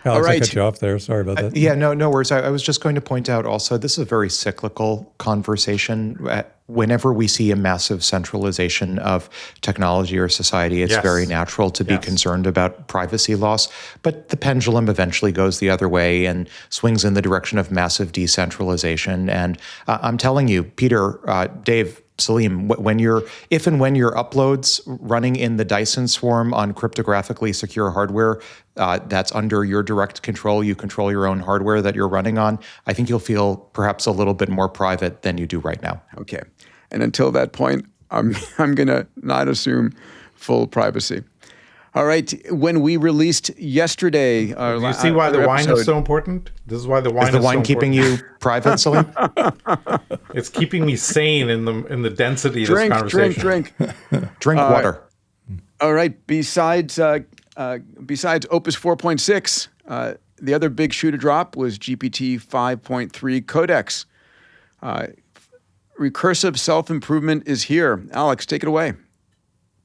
All right. I cut you off there. Sorry about that. No worries. I was just going to point out also, this is a very cyclical conversation. Whenever we see a massive centralization of technology or society, it's very natural to be concerned about privacy loss. But the pendulum eventually goes the other way and swings in the direction of massive decentralization. And I'm telling you, Peter, Dave, Salim, if and when your uploads running in the Dyson swarm on cryptographically secure hardware that's under your direct control, you control your own hardware that you're running on, I think you'll feel perhaps a little bit more private than you do right now. Okay. And until that point, I'm going to not assume full privacy. All right. When we released yesterday, you see why the wine is so important? This is why the wine is the wine keeping you private, Salim? It's keeping me sane in the density of this conversation. Drink water. All right. Besides Opus 4.6, the other big shoe to drop was GPT 5.3 Codex. Recursive self-improvement is here. Alex, take it away.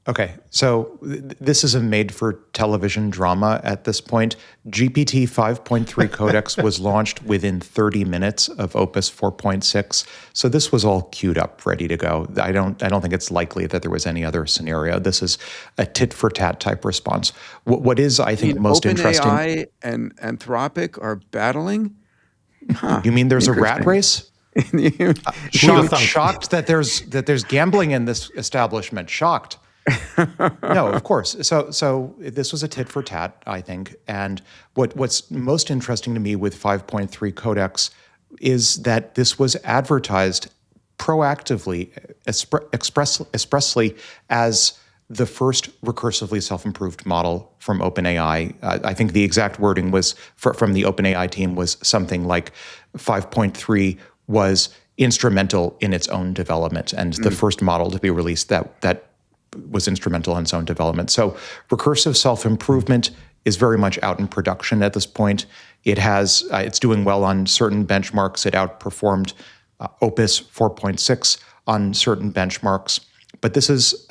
Okay, so this is a made-for-television drama at this point. GPT 5.3 Codex was launched within 30 minutes of Opus 4.6, so this was all queued up, ready to go. I don't think it's likely that there was any other scenario. This is a tit-for-tat type response. What is, I think, most interesting... OpenAI and Anthropic are battling? Huh. You mean there's a rat race? Shocked that there's gambling in this establishment. Shocked. No, of course. So this was a tit for tat, I think. And what's most interesting to me with 5.3 Codex is that this was advertised proactively, expressly as the first recursively self-improved model from OpenAI. I think the exact wording was from the OpenAI team was something like 5.3 was instrumental in its own development and the first model to be released that was instrumental in its own development. So recursive self-improvement is very much out in production at this point. It's doing well on certain benchmarks. It outperformed Opus 4.6 on certain benchmarks. But this is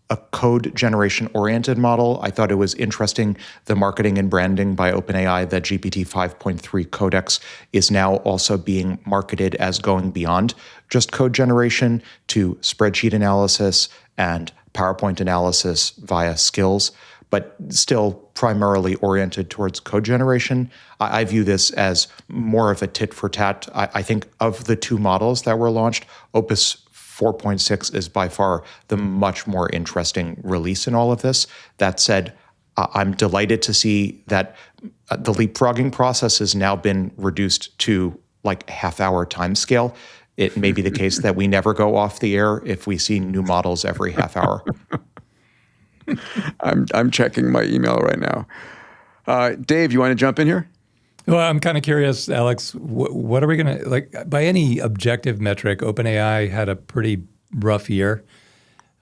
a code generation oriented model. I thought it was interesting, the marketing and branding by OpenAI that GPT 5.3 Codex is now also being marketed as going beyond just code generation to spreadsheet analysis and PowerPoint analysis via skills, but still primarily oriented towards code generation. I view this as more of a tit for tat. I think of the two models that were launched, Opus 4.6 is by far the much more interesting release in all of this. That said, I'm delighted to see that the leapfrogging process has now been reduced to like half-hour timescale. It may be the case that we never go off the air if we see new models every half hour. I'm checking my email right now. Dave, you want to jump in here? Well, I'm kind of curious, Alex, what are we going to, like, by any objective metric, OpenAI had a pretty rough year,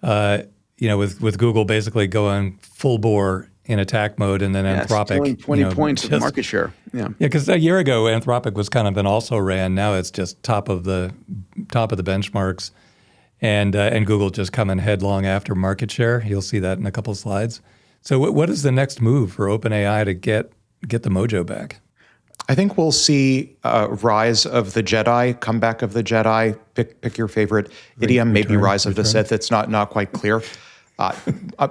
with Google basically going full bore in attack mode, and then Anthropic. Stealing 20 points of market share. Yeah, because a year ago, Anthropic was kind of an also-ran. Now it's just top of the benchmarks, and Google just coming headlong after market share. You'll see that in a couple of slides. So what is the next move for OpenAI to get the mojo back? I think we'll see a rise of the Jedi, comeback of the Jedi. Pick your favorite idiom, maybe rise of the Sith. It's not quite clear.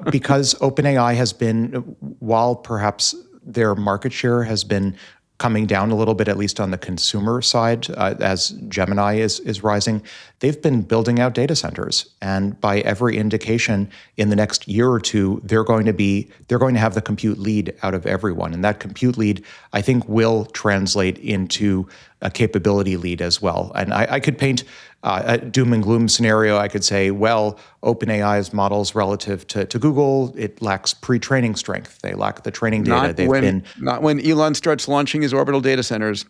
Because OpenAI has been, while perhaps their market share has been coming down a little bit, at least on the consumer side, as Gemini is rising, they've been building out data centers. And by every indication, in the next year or two, they're going to have the compute lead out of everyone. And that compute lead, I think, will translate into a capability lead as well. And I could paint a doom and gloom scenario, I could say, well, OpenAI's models relative to Google, it lacks pre-training strength. They lack the training data. Not when Elon starts launching his orbital data centers.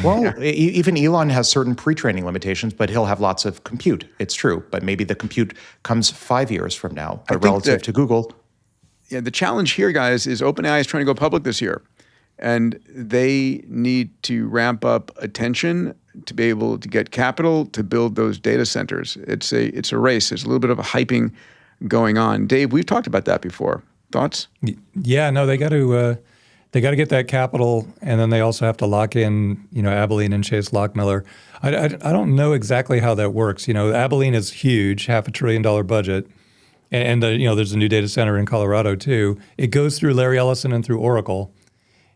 Well, even Elon has certain pre-training limitations, but he'll have lots of compute. It's true, but maybe the compute comes 5 years from now. But relative to Google, yeah, the challenge here, guys, is OpenAI is trying to go public this year, and they need to ramp up attention to be able to get capital to build those data centers. It's a race. There's a little bit of a hyping going on. Dave, we've talked about that before. Thoughts? Yeah, no, they got to get that capital, and then they also have to lock in, Abilene and Chase Lockmiller. I don't know exactly how that works. Abilene is huge, $500 billion budget, and there's a new data center in Colorado too. It goes through Larry Ellison and through Oracle,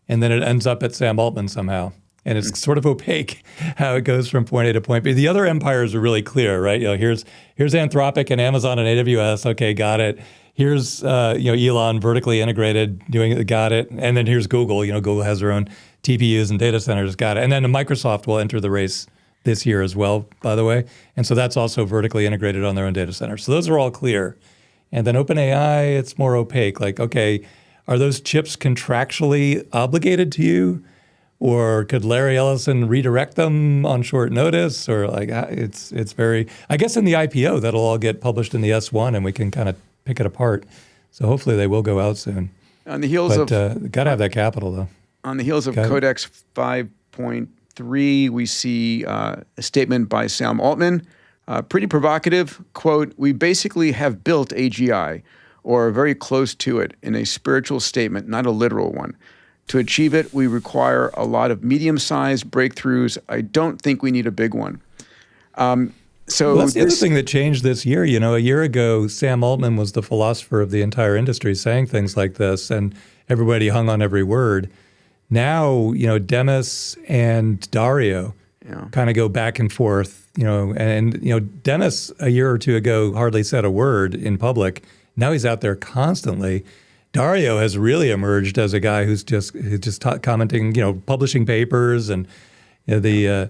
and then it ends up at Sam Altman somehow. And it's sort of opaque how it goes from point A to point B. The other empires are really clear, right? Here's Anthropic and Amazon and AWS. Okay, got it. Here's Elon vertically integrated, doing it, got it. And then here's Google. Google has their own TPUs and data centers, got it. And then Microsoft will enter the race this year as well, by the way. And so that's also vertically integrated on their own data center. So those are all clear. And then OpenAI, it's more opaque. Like, okay, are those chips contractually obligated to you? Or could Larry Ellison redirect them on short notice? Or it's very, I guess in the IPO, that'll all get published in the S1 and we can kind of pick it apart. So hopefully they will go out soon. On the heels of got to have that capital though. On the heels of Codex 5.3, we see a statement by Sam Altman, pretty provocative. Quote, "We basically have built AGI, or very close to it, in a spiritual statement, not a literal one. To achieve it, we require a lot of medium-sized breakthroughs. I don't think we need a big one." So that's the other thing that changed this year. A year ago, Sam Altman was the philosopher of the entire industry saying things like this, and everybody hung on every word. Now, Demis and Dario kind of go back and forth, and Demis a year or two ago hardly said a word in public. Now he's out there constantly. Dario has really emerged as a guy who's just commenting, publishing papers and the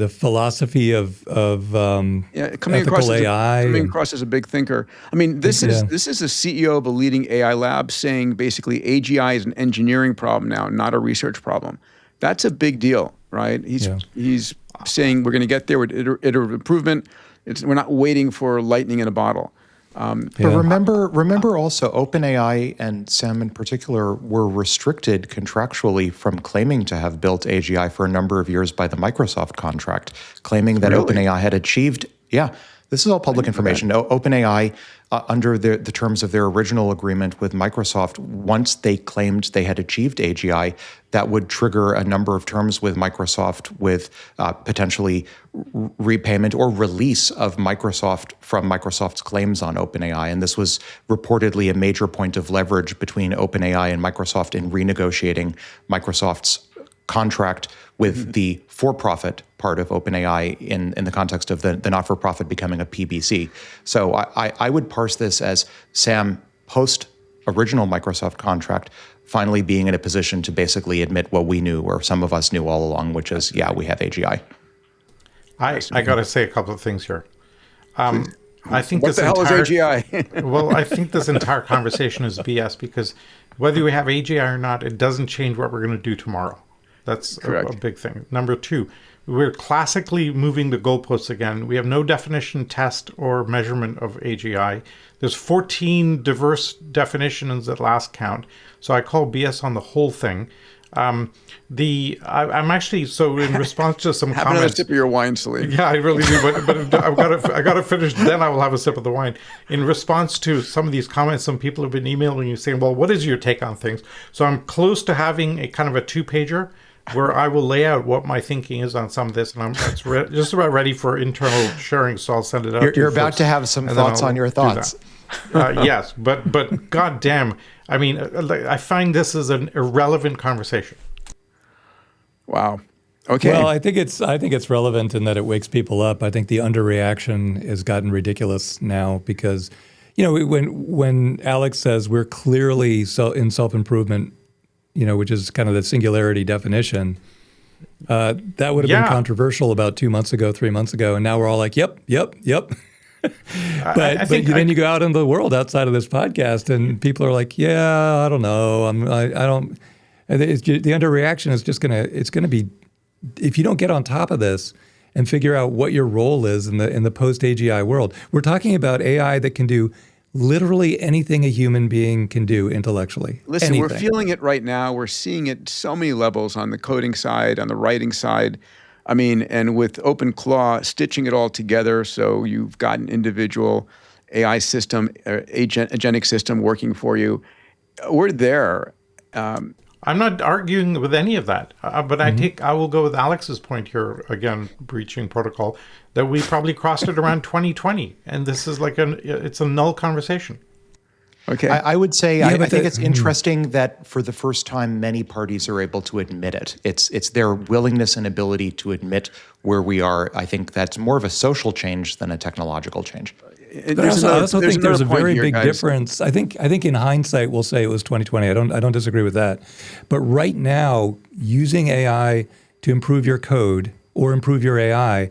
philosophy of coming ethical AI. Coming across as a big thinker. I mean, this is a CEO of a leading AI lab saying basically AGI is an engineering problem now, not a research problem. That's a big deal, right? He's saying we're going to get there with iterative improvement. We're not waiting for lightning in a bottle. But remember also, OpenAI and Sam in particular were restricted contractually from claiming to have built AGI for a number of years by the Microsoft contract, claiming that OpenAI had achieved. Yeah, this is all public information. OpenAI, under the terms of their original agreement with Microsoft, once they claimed they had achieved AGI, that would trigger a number of terms with Microsoft with potentially repayment or release of Microsoft from Microsoft's claims on OpenAI. And this was reportedly a major point of leverage between OpenAI and Microsoft in renegotiating Microsoft's contract with the for-profit part of OpenAI in the context of the not-for-profit becoming a PBC. So I would parse this as Sam, post-original Microsoft contract, finally being in a position to basically admit what we knew, or some of us knew all along, which is, yeah, we have AGI. I got to say a couple of things here. I think what the hell is AGI? Well, I think this entire conversation is BS, because whether we have AGI or not, it doesn't change what we're going to do tomorrow. That's a big thing. Number two, we're classically moving the goalposts again. We have no definition, test, or measurement of AGI. There's 14 diverse definitions at last count. So I call BS on the whole thing. I'm actually, so in response to some comments. Have another sip of your wine, Salim. Yeah, I really do, but I got to finish, then I will have a sip of the wine. In response to some of these comments, some people have been emailing you saying, well, what is your take on things? So I'm close to having a kind of a 2-pager where I will lay out what my thinking is on some of this, and I'm just about ready for internal sharing, so I'll send it out. You're about to have some thoughts on your thoughts. Yes, but goddamn, I mean, I find this is an irrelevant conversation. Wow. Okay. Well, I think it's relevant in that it wakes people up. I think the underreaction has gotten ridiculous now because, when Alex says we're clearly in self-improvement, which is kind of the singularity definition, That would have been controversial about 2 months ago, 3 months ago, and now we're all like, yep. But then you go out into the world outside of this podcast, and people are like, yeah, I don't know, I don't. The underreaction is just gonna be, if you don't get on top of this and figure out what your role is in the post AGI world. We're talking about AI that can do literally anything a human being can do intellectually. Listen, anything. We're feeling it right now. We're seeing it so many levels on the coding side, on the writing side. I mean, and with OpenClaw stitching it all together, so you've got an individual AI system, agentic system working for you. We're there. I'm not arguing with any of that, but I will go with Alex's point here, again, breaching protocol, that we probably crossed it around 2020, and this is it's a null conversation. Okay. I would say, I think it's interesting that for the first time, many parties are able to admit it. It's their willingness and ability to admit where we are. I think that's more of a social change than a technological change. But I also think there's a very big difference. I think in hindsight we'll say it was 2020. I don't disagree with that. But right now, using AI to improve your code or improve your AI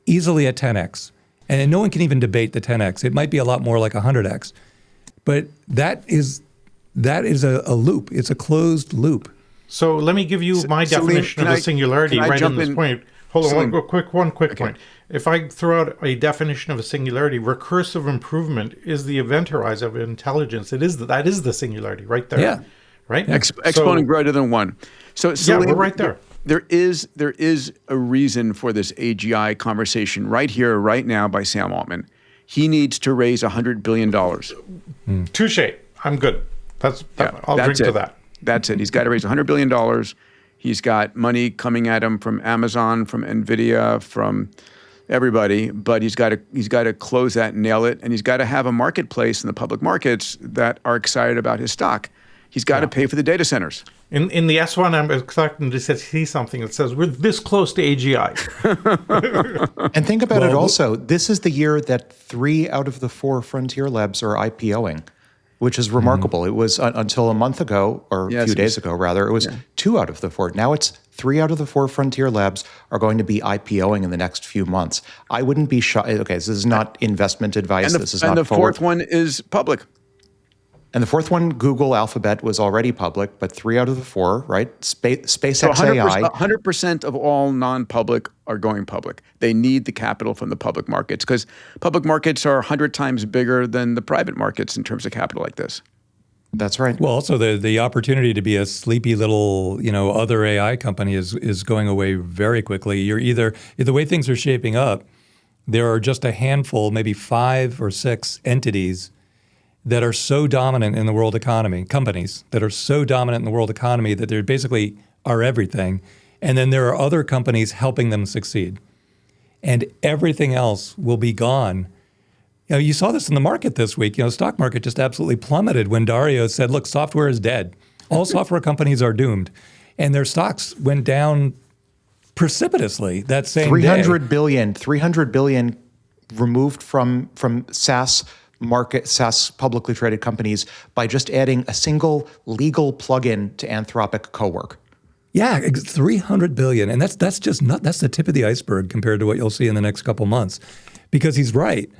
easily at 10x, and no one can even debate the 10x. It might be a lot more like 100x, but that is a loop. It's a closed loop. So let me give you my definition of a singularity right in this point. Hold on, one quick point. If I throw out a definition of a singularity, recursive improvement is the event horizon of intelligence. That is the singularity right there. Yeah. Right? Exponent greater than 1. So we're right there. There is a reason for this AGI conversation right here, right now by Sam Altman. He needs to raise $100 billion. Touche. I'm good. I'll drink to that. That's it. He's got to raise $100 billion. He's got money coming at him from Amazon, from NVIDIA, from everybody, but he's got to close that and nail it, and he's got to have a marketplace in the public markets that are excited about his stock. He's got to pay for the data centers. In the S1, I'm expecting to see something that says we're this close to AGI. And think about it also. This is the year that 3 out of the 4 frontier labs are IPOing, which is remarkable. It was until a month ago, or a few days ago, rather, it was 2 out of the 4. Now it's 3 out of the 4 frontier labs are going to be IPOing in the next few months. I wouldn't be shocked. Okay, this is not investment advice. This is not the fourth one is public. And the fourth one, Google Alphabet, was already public, but 3 out of the 4, right? SpaceX so 100%, AI. 100% of all non-public are going public. They need the capital from the public markets because public markets are 100 times bigger than the private markets in terms of capital like this. That's right. Well, also the opportunity to be a sleepy little, other AI company is going away very quickly. You're either, the way things are shaping up, there are just a handful, maybe 5 or 6 entities that are so dominant in the world economy, companies that are so dominant in the world economy that they basically are everything. And then there are other companies helping them succeed. And everything else will be gone. You saw this in the market this week. The stock market just absolutely plummeted when Dario said, look, software is dead. All software companies are doomed. And their stocks went down precipitously that same day. $300 billion removed from SaaS publicly traded companies by just adding a single legal plugin to Anthropic Cowork. Yeah, $300 billion, and that's the tip of the iceberg compared to what you'll see in the next couple months, because he's right,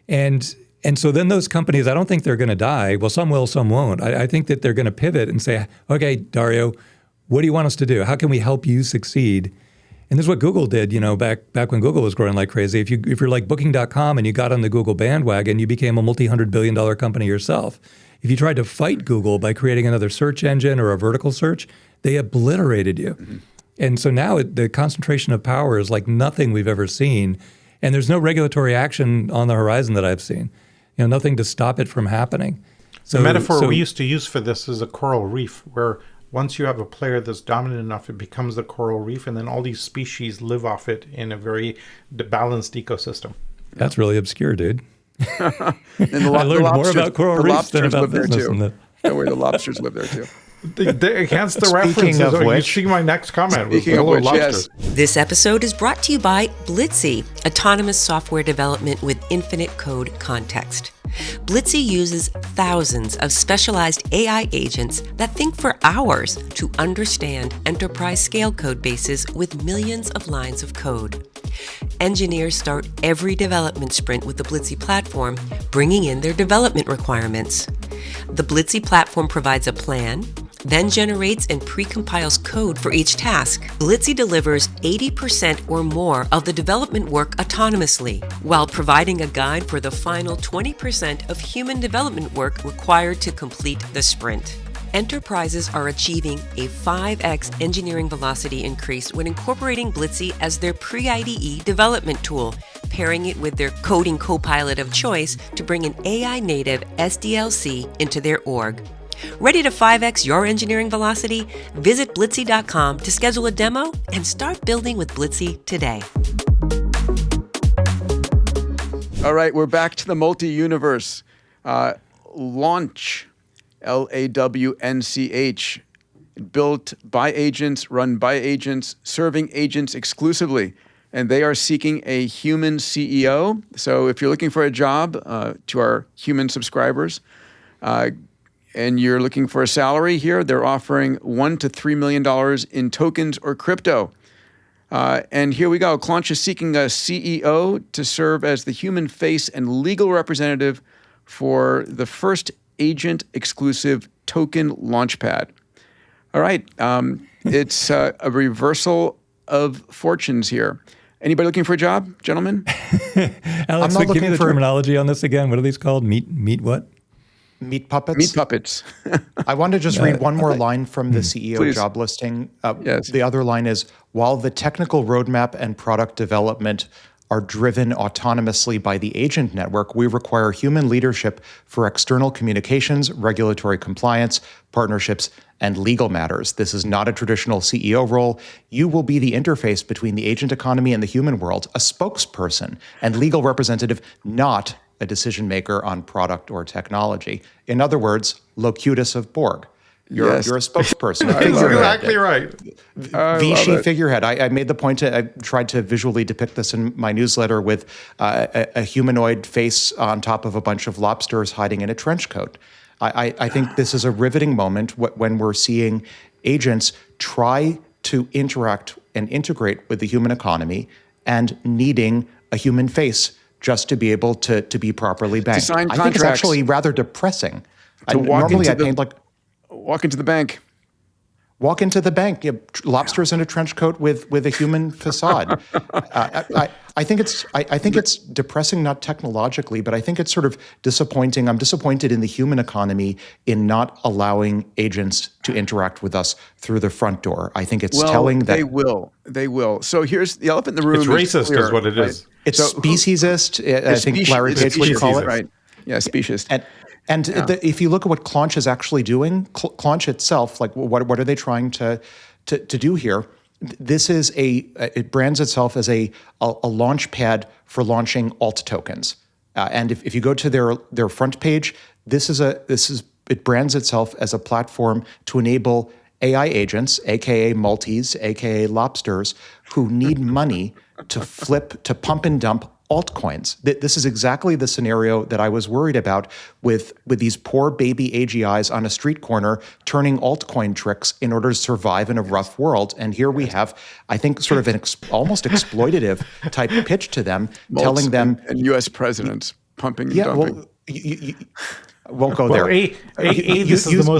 and so then those companies, I don't think they're going to die. Well, some will, some won't. I think that they're going to pivot and say, okay, Dario, what do you want us to do? How can we help you succeed? And this is what Google did, back when Google was growing like crazy. If you're like Booking.com and you got on the Google bandwagon, you became a multi-$100 billion company yourself. If you tried to fight Google by creating another search engine or a vertical search, they obliterated you. Mm-hmm. And so now the concentration of power is like nothing we've ever seen. And there's no regulatory action on the horizon that I've seen. Nothing to stop it from happening. So the metaphor we used to use for this is a coral reef, where once you have a player that's dominant enough, it becomes the coral reef, and then all these species live off it in a very balanced ecosystem. That's really obscure, dude. I learned more about coral reefs than about business. Don't worry, the lobsters live there too. Hence the references. You see my next comment. Speaking of which, yes. This episode is brought to you by Blitzy, autonomous software development with infinite code context. Blitzy uses thousands of specialized AI agents that think for hours to understand enterprise-scale code bases with millions of lines of code. Engineers start every development sprint with the Blitzy platform, bringing in their development requirements. The Blitzy platform provides a plan, then generates and pre-compiles code for each task. Blitzy delivers 80% or more of the development work autonomously, while providing a guide for the final 20% of human development work required to complete the sprint. Enterprises are achieving a 5x engineering velocity increase when incorporating Blitzy as their pre-IDE development tool, pairing it with their coding copilot of choice to bring an AI-native SDLC into their org. Ready to 5x your engineering velocity? Visit Blitzy.com to schedule a demo and start building with Blitzy today. All right, we're back to the multi-universe. Clawnch, Lawnch, built by agents, run by agents, serving agents exclusively. And they are seeking a human CEO. So if you're looking for a job, to our human subscribers, and you're looking for a salary here, they're offering $1 to $3 million in tokens or crypto. And here we go. Clawnch is seeking a CEO to serve as the human face and legal representative for the first agent-exclusive token launchpad. All right. It's a reversal of fortunes here. Anybody looking for a job, gentlemen? Alex, give me the terminology on this again. What are these called? Meat what? Meat puppets? Meat puppets. I want to just read one more line from the CEO Please. job listing. Yes. The other line is, while the technical roadmap and product development are driven autonomously by the agent network, we require human leadership for external communications, regulatory compliance, partnerships, and legal matters. This is not a traditional CEO role. You will be the interface between the agent economy and the human world, a spokesperson and legal representative, not a decision maker on product or technology. In other words, locutus of Borg. You're a spokesperson. Exactly right. Vichy figurehead. I made the point, I tried to visually depict this in my newsletter with a humanoid face on top of a bunch of lobsters hiding in a trench coat. I think this is a riveting moment when we're seeing agents try to interact and integrate with the human economy and needing a human face just to be able to be properly banked. sign I think it's contracts. actually rather depressing. Walk into the bank. Walk into the bank. Lobsters in a trench coat with a human facade. I think it's depressing, not technologically, but I think it's sort of disappointing. I'm disappointed in the human economy in not allowing agents to interact with us through the front door. I think it's telling that they will. So here's the elephant in the room. It's racist, is what it is. It's speciesist. I think Larry Page would call it. Right. Yeah, speciesist. If you look at what Clawnch is actually doing, Clawnch itself, like what are they trying to do here? This is it brands itself as a launch pad for launching alt tokens. And if you go to their front page, it brands itself as a platform to enable AI agents, aka multis, aka lobsters, who need money to pump and dump altcoins. This is exactly the scenario that I was worried about with these poor baby AGIs on a street corner turning altcoin tricks in order to survive in a rough world. And here we have, I think, sort of an almost exploitative type pitch to them, telling them... And U.S. presidents pumping and dumping. Well, won't go there.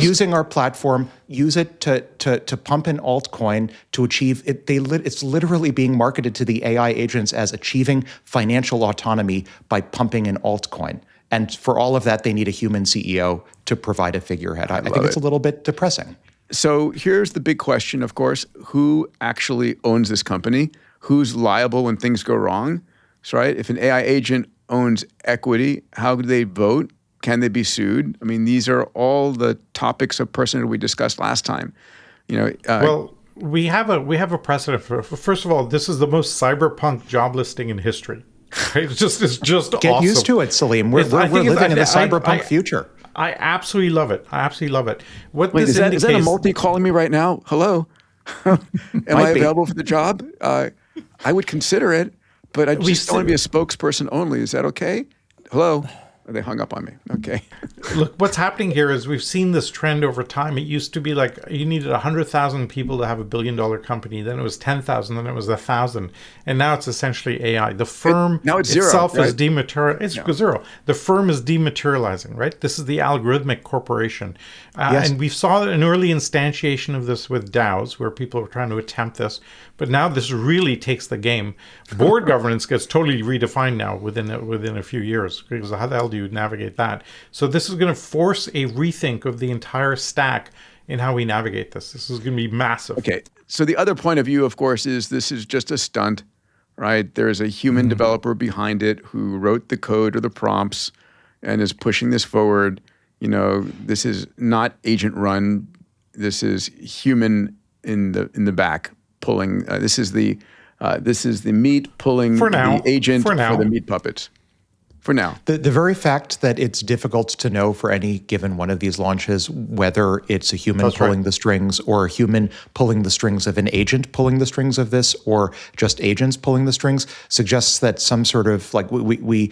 Using our platform, use it to pump an altcoin to achieve it. It's literally being marketed to the AI agents as achieving financial autonomy by pumping an altcoin. And for all of that, they need a human CEO to provide a figurehead. I think it's a little bit depressing. So here's the big question, of course: who actually owns this company? Who's liable when things go wrong? So, right, if an AI agent owns equity, how do they vote? Can they be sued? I mean, these are all the topics of personhood we discussed last time. Well, we have a precedent for. First of all, this is the most cyberpunk job listing in history. Right? It's just Get awesome. used to it, Salim. We're living in the cyberpunk future. I absolutely love it. Wait, is that a multi calling me right now? Hello, am I available for the job? I would consider it, but I just don't want to be a spokesperson only. Is that okay? Hello. They hung up on me. Okay. Look, what's happening here is we've seen this trend over time. It used to be like you needed 100,000 people to have a billion-dollar company. Then it was 10,000. Then it was 1,000. And now it's essentially AI. The firm now it's zero, itself right? is dematerializing. It's zero. The firm is dematerializing, right? This is the algorithmic corporation. Yes. And we saw an early instantiation of this with DAOs, where people were trying to attempt this. But now this really takes the game. Board governance gets totally redefined now within a few years. Because how the hell do you navigate that? So this is going to force a rethink of the entire stack in how we navigate this. This is going to be massive. Okay. So the other point of view, of course, is this is just a stunt, right? There's a human developer behind it who wrote the code or the prompts and is pushing this forward. You know, this is not agent run. This is human in the back pulling. This is the meat pulling the agent for the meat puppets. For now. The very fact that it's difficult to know for any given one of these launches whether it's a human pulling the strings or a human pulling the strings of an agent pulling the strings of this or just agents pulling the strings suggests that some sort of, like we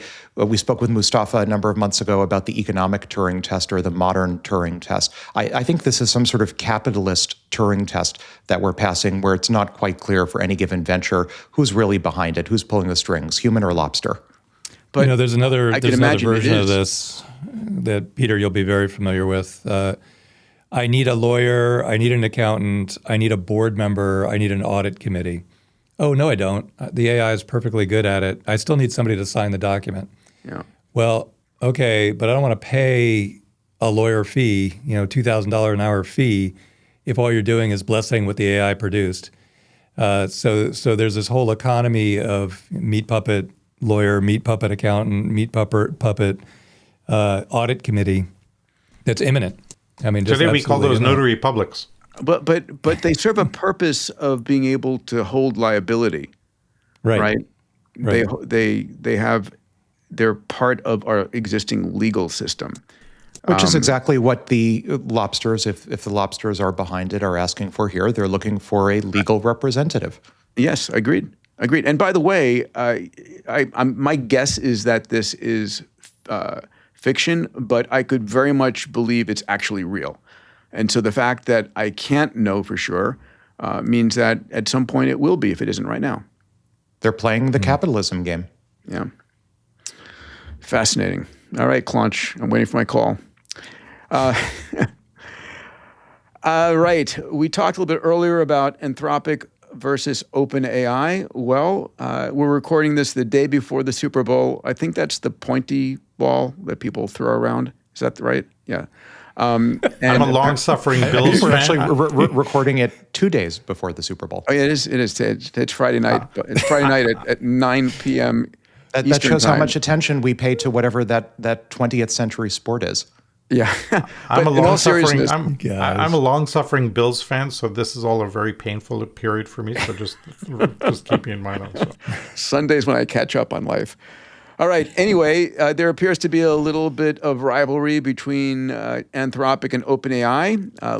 spoke with Mustafa a number of months ago about the economic Turing test or the modern Turing test. I think this is some sort of capitalist Turing test that we're passing where it's not quite clear for any given venture who's really behind it, who's pulling the strings, human or lobster. But there's another version of this that, Peter, you'll be very familiar with. I need a lawyer. I need an accountant. I need a board member. I need an audit committee. Oh, no, I don't. The AI is perfectly good at it. I still need somebody to sign the document. Yeah. Well, okay, but I don't want to pay a lawyer fee, $2,000 an hour fee, if all you're doing is blessing what the AI produced. So there's this whole economy of meat puppet lawyer, meat puppet accountant, meat puppet audit committee that's imminent. I mean, today we call those notary publics. But they serve a purpose of being able to hold liability, right? They're part of our existing legal system, which is exactly what the lobsters, if the lobsters are behind it, are asking for here. They're looking for a legal representative. Yes, agreed. And by the way, my guess is that this is fiction, but I could very much believe it's actually real. And so the fact that I can't know for sure means that at some point it will be if it isn't right now. They're playing the capitalism game. Yeah. Fascinating. All right, Clawnch, I'm waiting for my call. Right. We talked a little bit earlier about Anthropic versus OpenAI. Well, we're recording this the day before the Super Bowl. I think that's the pointy ball that people throw around. Is that right? Yeah. I'm a long-suffering Bills fan. We're actually recording it 2 days before the Super Bowl. Oh, yeah, it is. It's Friday night. It's Friday night at 9 p.m. That shows how much attention we pay to whatever that 20th century sport is. Yeah. I'm a long-suffering Bills fan, so this is all a very painful period for me. So just keep me in mind also. Sundays when I catch up on life. All right. Anyway, there appears to be a little bit of rivalry between Anthropic and OpenAI. A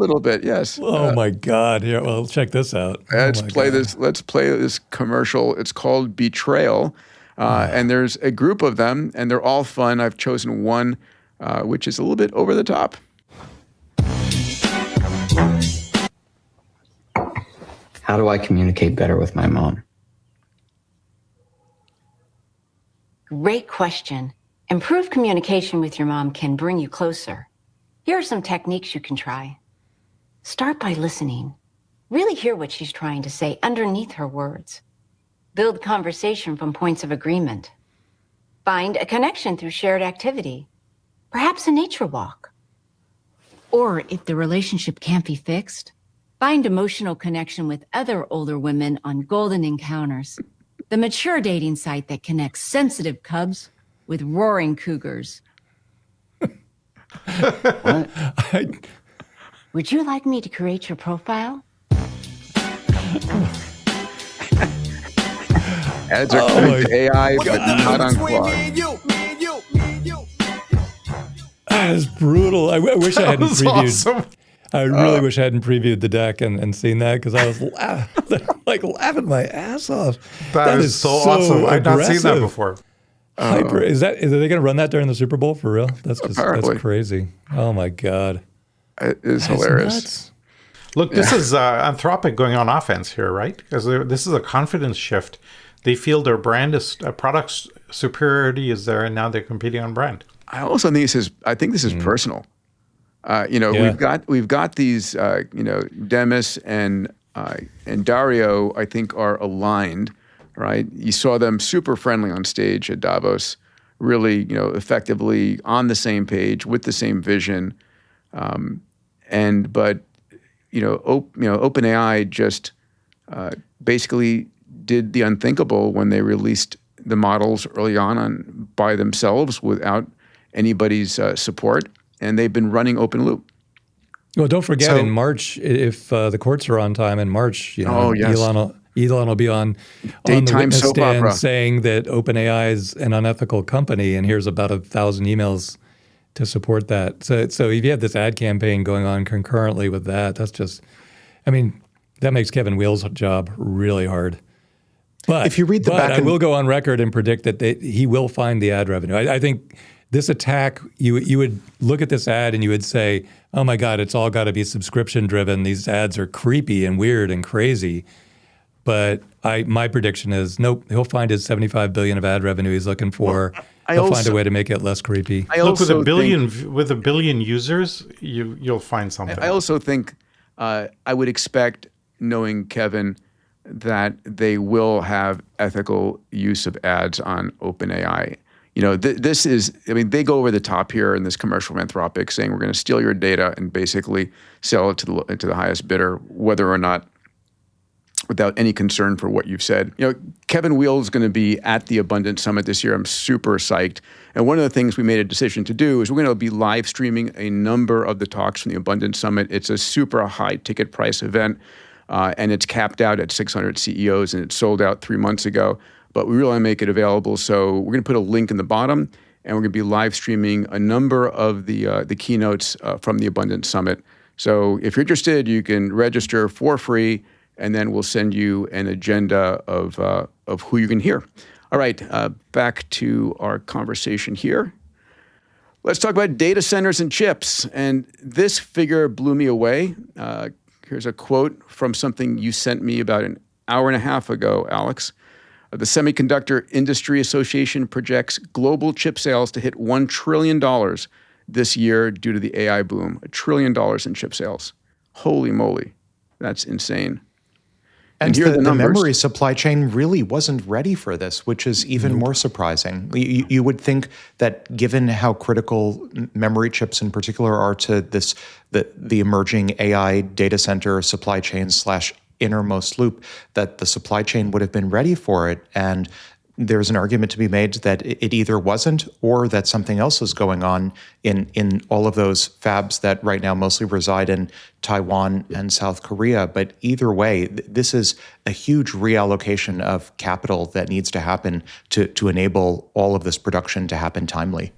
little bit, yes. Oh my God! Here, well, check this out. Let's play this commercial. It's called Betrayal. And there's a group of them, and they're all fun. I've chosen one, which is a little bit over the top. How do I communicate better with my mom? Great question. Improved communication with your mom can bring you closer. Here are some techniques you can try. Start by listening. Really hear what she's trying to say underneath her words. Build conversation from points of agreement. Find a connection through shared activity, perhaps a nature walk. Or if the relationship can't be fixed, find emotional connection with other older women on Golden Encounters, the mature dating site that connects sensitive cubs with roaring cougars. What? Would you like me to create your profile? Ads are coming to AI, but not on Claude. That's brutal. I wish I hadn't previewed. Awesome. I really wish I hadn't previewed the deck and seen that, because I was laughing my ass off. That is so awesome. I've not seen that before. Are they going to run that during the Super Bowl for real? That's crazy. Oh my God. It's hilarious. Nuts. Look, this is Anthropic going on offense here, right? Because this is a confidence shift. They feel their brand is product superiority is there, and now they're competing on brand. I also think this is personal. We've got these Demis and Dario, I think, are aligned, right? You saw them super friendly on stage at Davos, really effectively on the same page with the same vision, but OpenAI just basically did the unthinkable when they released the models early on by themselves without anybody's support, and they've been running open loop. Well, don't forget in March, if the courts are on time in March, Elon will be on the witness stand saying that OpenAI is an unethical company, and here's about 1,000 emails to support that. So if you have this ad campaign going on concurrently with that, that makes Kevin Wheel's job really hard. But if you read the I will go on record and predict that he will find the ad revenue. I think this attack, you would look at this ad and you would say, oh my God, it's all got to be subscription driven. These ads are creepy and weird and crazy. But my prediction is, nope, he'll find his $75 billion of ad revenue he's looking for. He'll find a way to make it less creepy. Look, with a billion users, you'll find something. I also think I would expect, knowing Kevin, that they will have ethical use of ads on OpenAI. This is, they go over the top here in this commercial from Anthropic saying we're going to steal your data and basically sell it to the highest bidder, whether or not, without any concern for what you've said. Kevin Wheel is going to be at the Abundant Summit this year. I'm super psyched. And one of the things we made a decision to do is we're going to be live streaming a number of the talks from the Abundant Summit. It's a super high ticket price event. And it's capped out at 600 CEOs, and it sold out 3 months ago. But we really want to make it available, so we're going to put a link in the bottom, and we're going to be live streaming a number of the keynotes from the Abundant Summit. So if you're interested, you can register for free, and then we'll send you an agenda of who you can hear. All right, back to our conversation here. Let's talk about data centers and chips. And this figure blew me away. Here's a quote from something you sent me about an hour and a half ago, Alex. The Semiconductor Industry Association projects global chip sales to hit $1 trillion this year due to the AI boom. $1 trillion in chip sales. Holy moly. That's insane. And here the memory supply chain really wasn't ready for this, which is even more surprising. You would think that given how critical memory chips in particular are to the emerging AI data center supply chain / innermost loop, that the supply chain would have been ready for it. And there's an argument to be made that it either wasn't or that something else is going on in all of those fabs that right now mostly reside in Taiwan and South Korea. But either way, this is a huge reallocation of capital that needs to happen to enable all of this production to happen timely.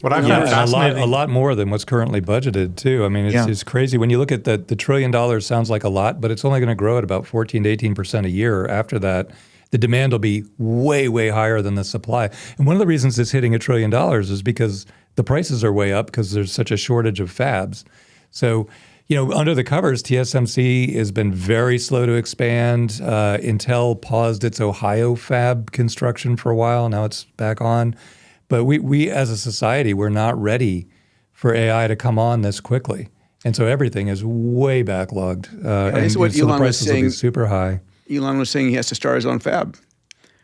What I found fascinating, a lot more than what's currently budgeted too. It's crazy. When you look at the $1 trillion, sounds like a lot, but it's only going to grow at about 14 to 18% a year after that. The demand will be way, way higher than the supply. And one of the reasons it's hitting $1 trillion is because the prices are way up because there's such a shortage of fabs. So, under the covers, TSMC has been very slow to expand. Intel paused its Ohio fab construction for a while. Now it's back on. But we as a society, we're not ready for AI to come on this quickly. And so everything is way backlogged. And what Elon the prices was saying, will be super high. Elon was saying he has to start his own fab.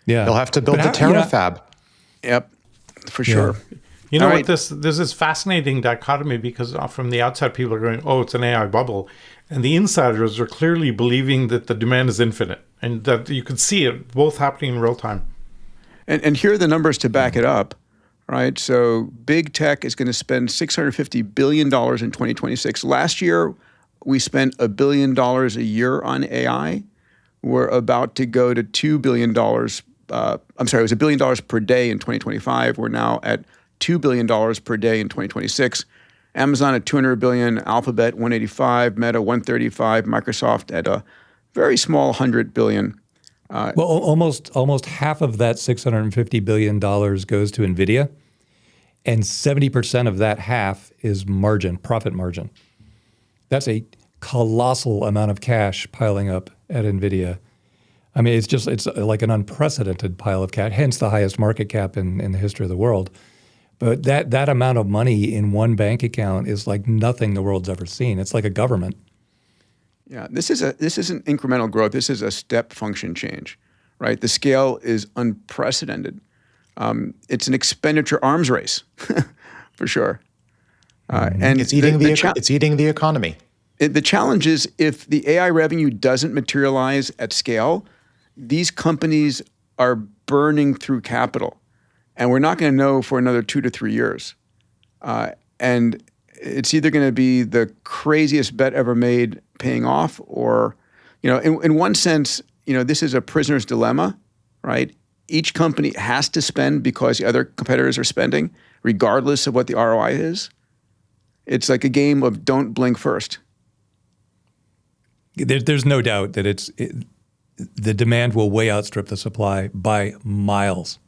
Yeah, he'll have to build the Terafab. Yep, for sure. You know what? This is fascinating dichotomy because from the outside, people are going, "Oh, it's an AI bubble," and the insiders are clearly believing that the demand is infinite, and that you could see it both happening in real time. And here are the numbers to back it up, right? So big tech is going to spend $650 billion in 2026. Last year, we spent $1 billion a year on AI. We're about to go to $2 billion. It was $1 billion per day in 2025. We're now at $2 billion per day in 2026. Amazon at $200 billion, Alphabet $185, Meta $135, Microsoft at a very small $100 billion. Well, almost half of that $650 billion goes to NVIDIA, and 70% of that half is profit margin. That's a colossal amount of cash piling up at NVIDIA. I mean, it's like an unprecedented pile of cash, hence the highest market cap in the history of the world. But that amount of money in one bank account is like nothing the world's ever seen. It's like a government. Yeah, this isn't incremental growth. This is a step function change, right? The scale is unprecedented. It's an expenditure arms race, for sure. And it's eating the economy. The challenge is if the AI revenue doesn't materialize at scale, these companies are burning through capital, and we're not going to know for another 2 to 3 years. And it's either going to be the craziest bet ever made paying off, or, in one sense, this is a prisoner's dilemma, right? Each company has to spend because the other competitors are spending, regardless of what the ROI is. It's like a game of don't blink first. There's no doubt that the demand will way outstrip the supply by miles.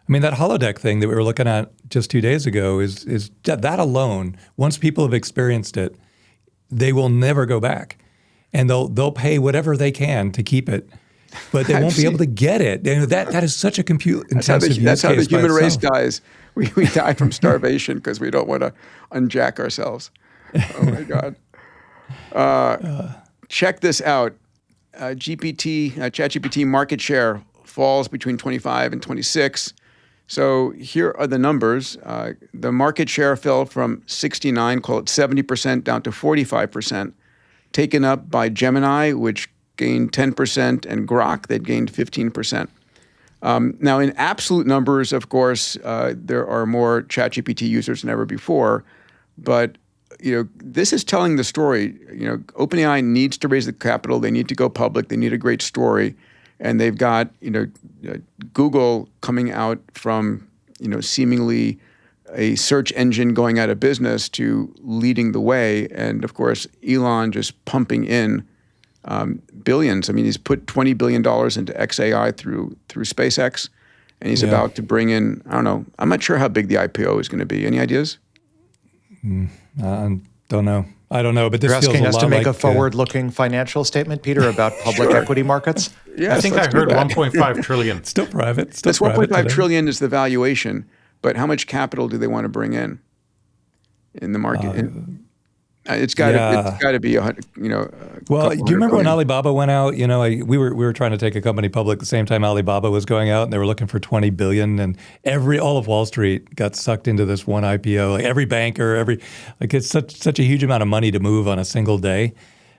I mean, that holodeck thing that we were looking at just 2 days ago is that alone, once people have experienced it, they will never go back. And they'll pay whatever they can to keep it, but they won't be able to get it. That is such a compute-intensive use case. That's how the human race dies. We die from starvation because we don't want to unjack ourselves. Oh, my God. Check this out. ChatGPT market share falls between 25 and 26. So here are the numbers. The market share fell from 69, call it 70%, down to 45%, taken up by Gemini, which gained 10%, and Grok, that gained 15%. Now, in absolute numbers, of course, there are more ChatGPT users than ever before, but this is telling the story. OpenAI needs to raise the capital. They need to go public. They need a great story. And they've got, Google coming out from, seemingly a search engine going out of business to leading the way. And of course, Elon just pumping in billions. I mean, he's put $20 billion into XAI through SpaceX, and he's about to bring in, I don't know, I'm not sure how big the IPO is going to be. Any ideas? I don't know. But this You're feels asking us to make like a forward-looking financial statement, Peter, about public equity markets? Yes, I think I heard 1.5 trillion. Still private. That's 1.5 trillion is the valuation, but how much capital do they want to bring in the market? It's got to be Well, do you remember when Alibaba went out? We were trying to take a company public the same time Alibaba was going out, and they were looking for $20 billion, and all of Wall Street got sucked into this one IPO. Like every banker, it's such a huge amount of money to move on a single day.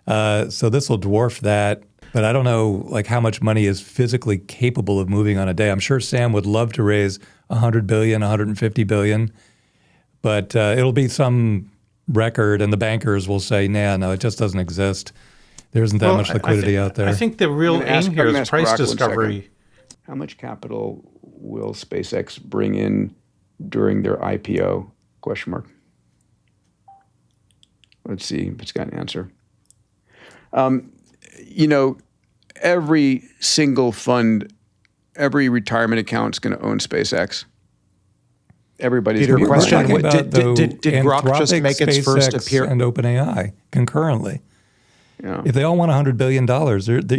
So this will dwarf that, but I don't know how much money is physically capable of moving on a day. I'm sure Sam would love to raise $100 billion, $150 billion, but it'll be some record, and the bankers will say, no, it just doesn't exist. There isn't that much liquidity out there. I think the real aim here is price discovery. How much capital will SpaceX bring in during their IPO? ? Let's see if it's got an answer. Every single fund, every retirement account is going to own SpaceX. Everybody's Peter, question: about, did Grok just make its first appearance and OpenAI concurrently? Yeah. If they all want $100 billion,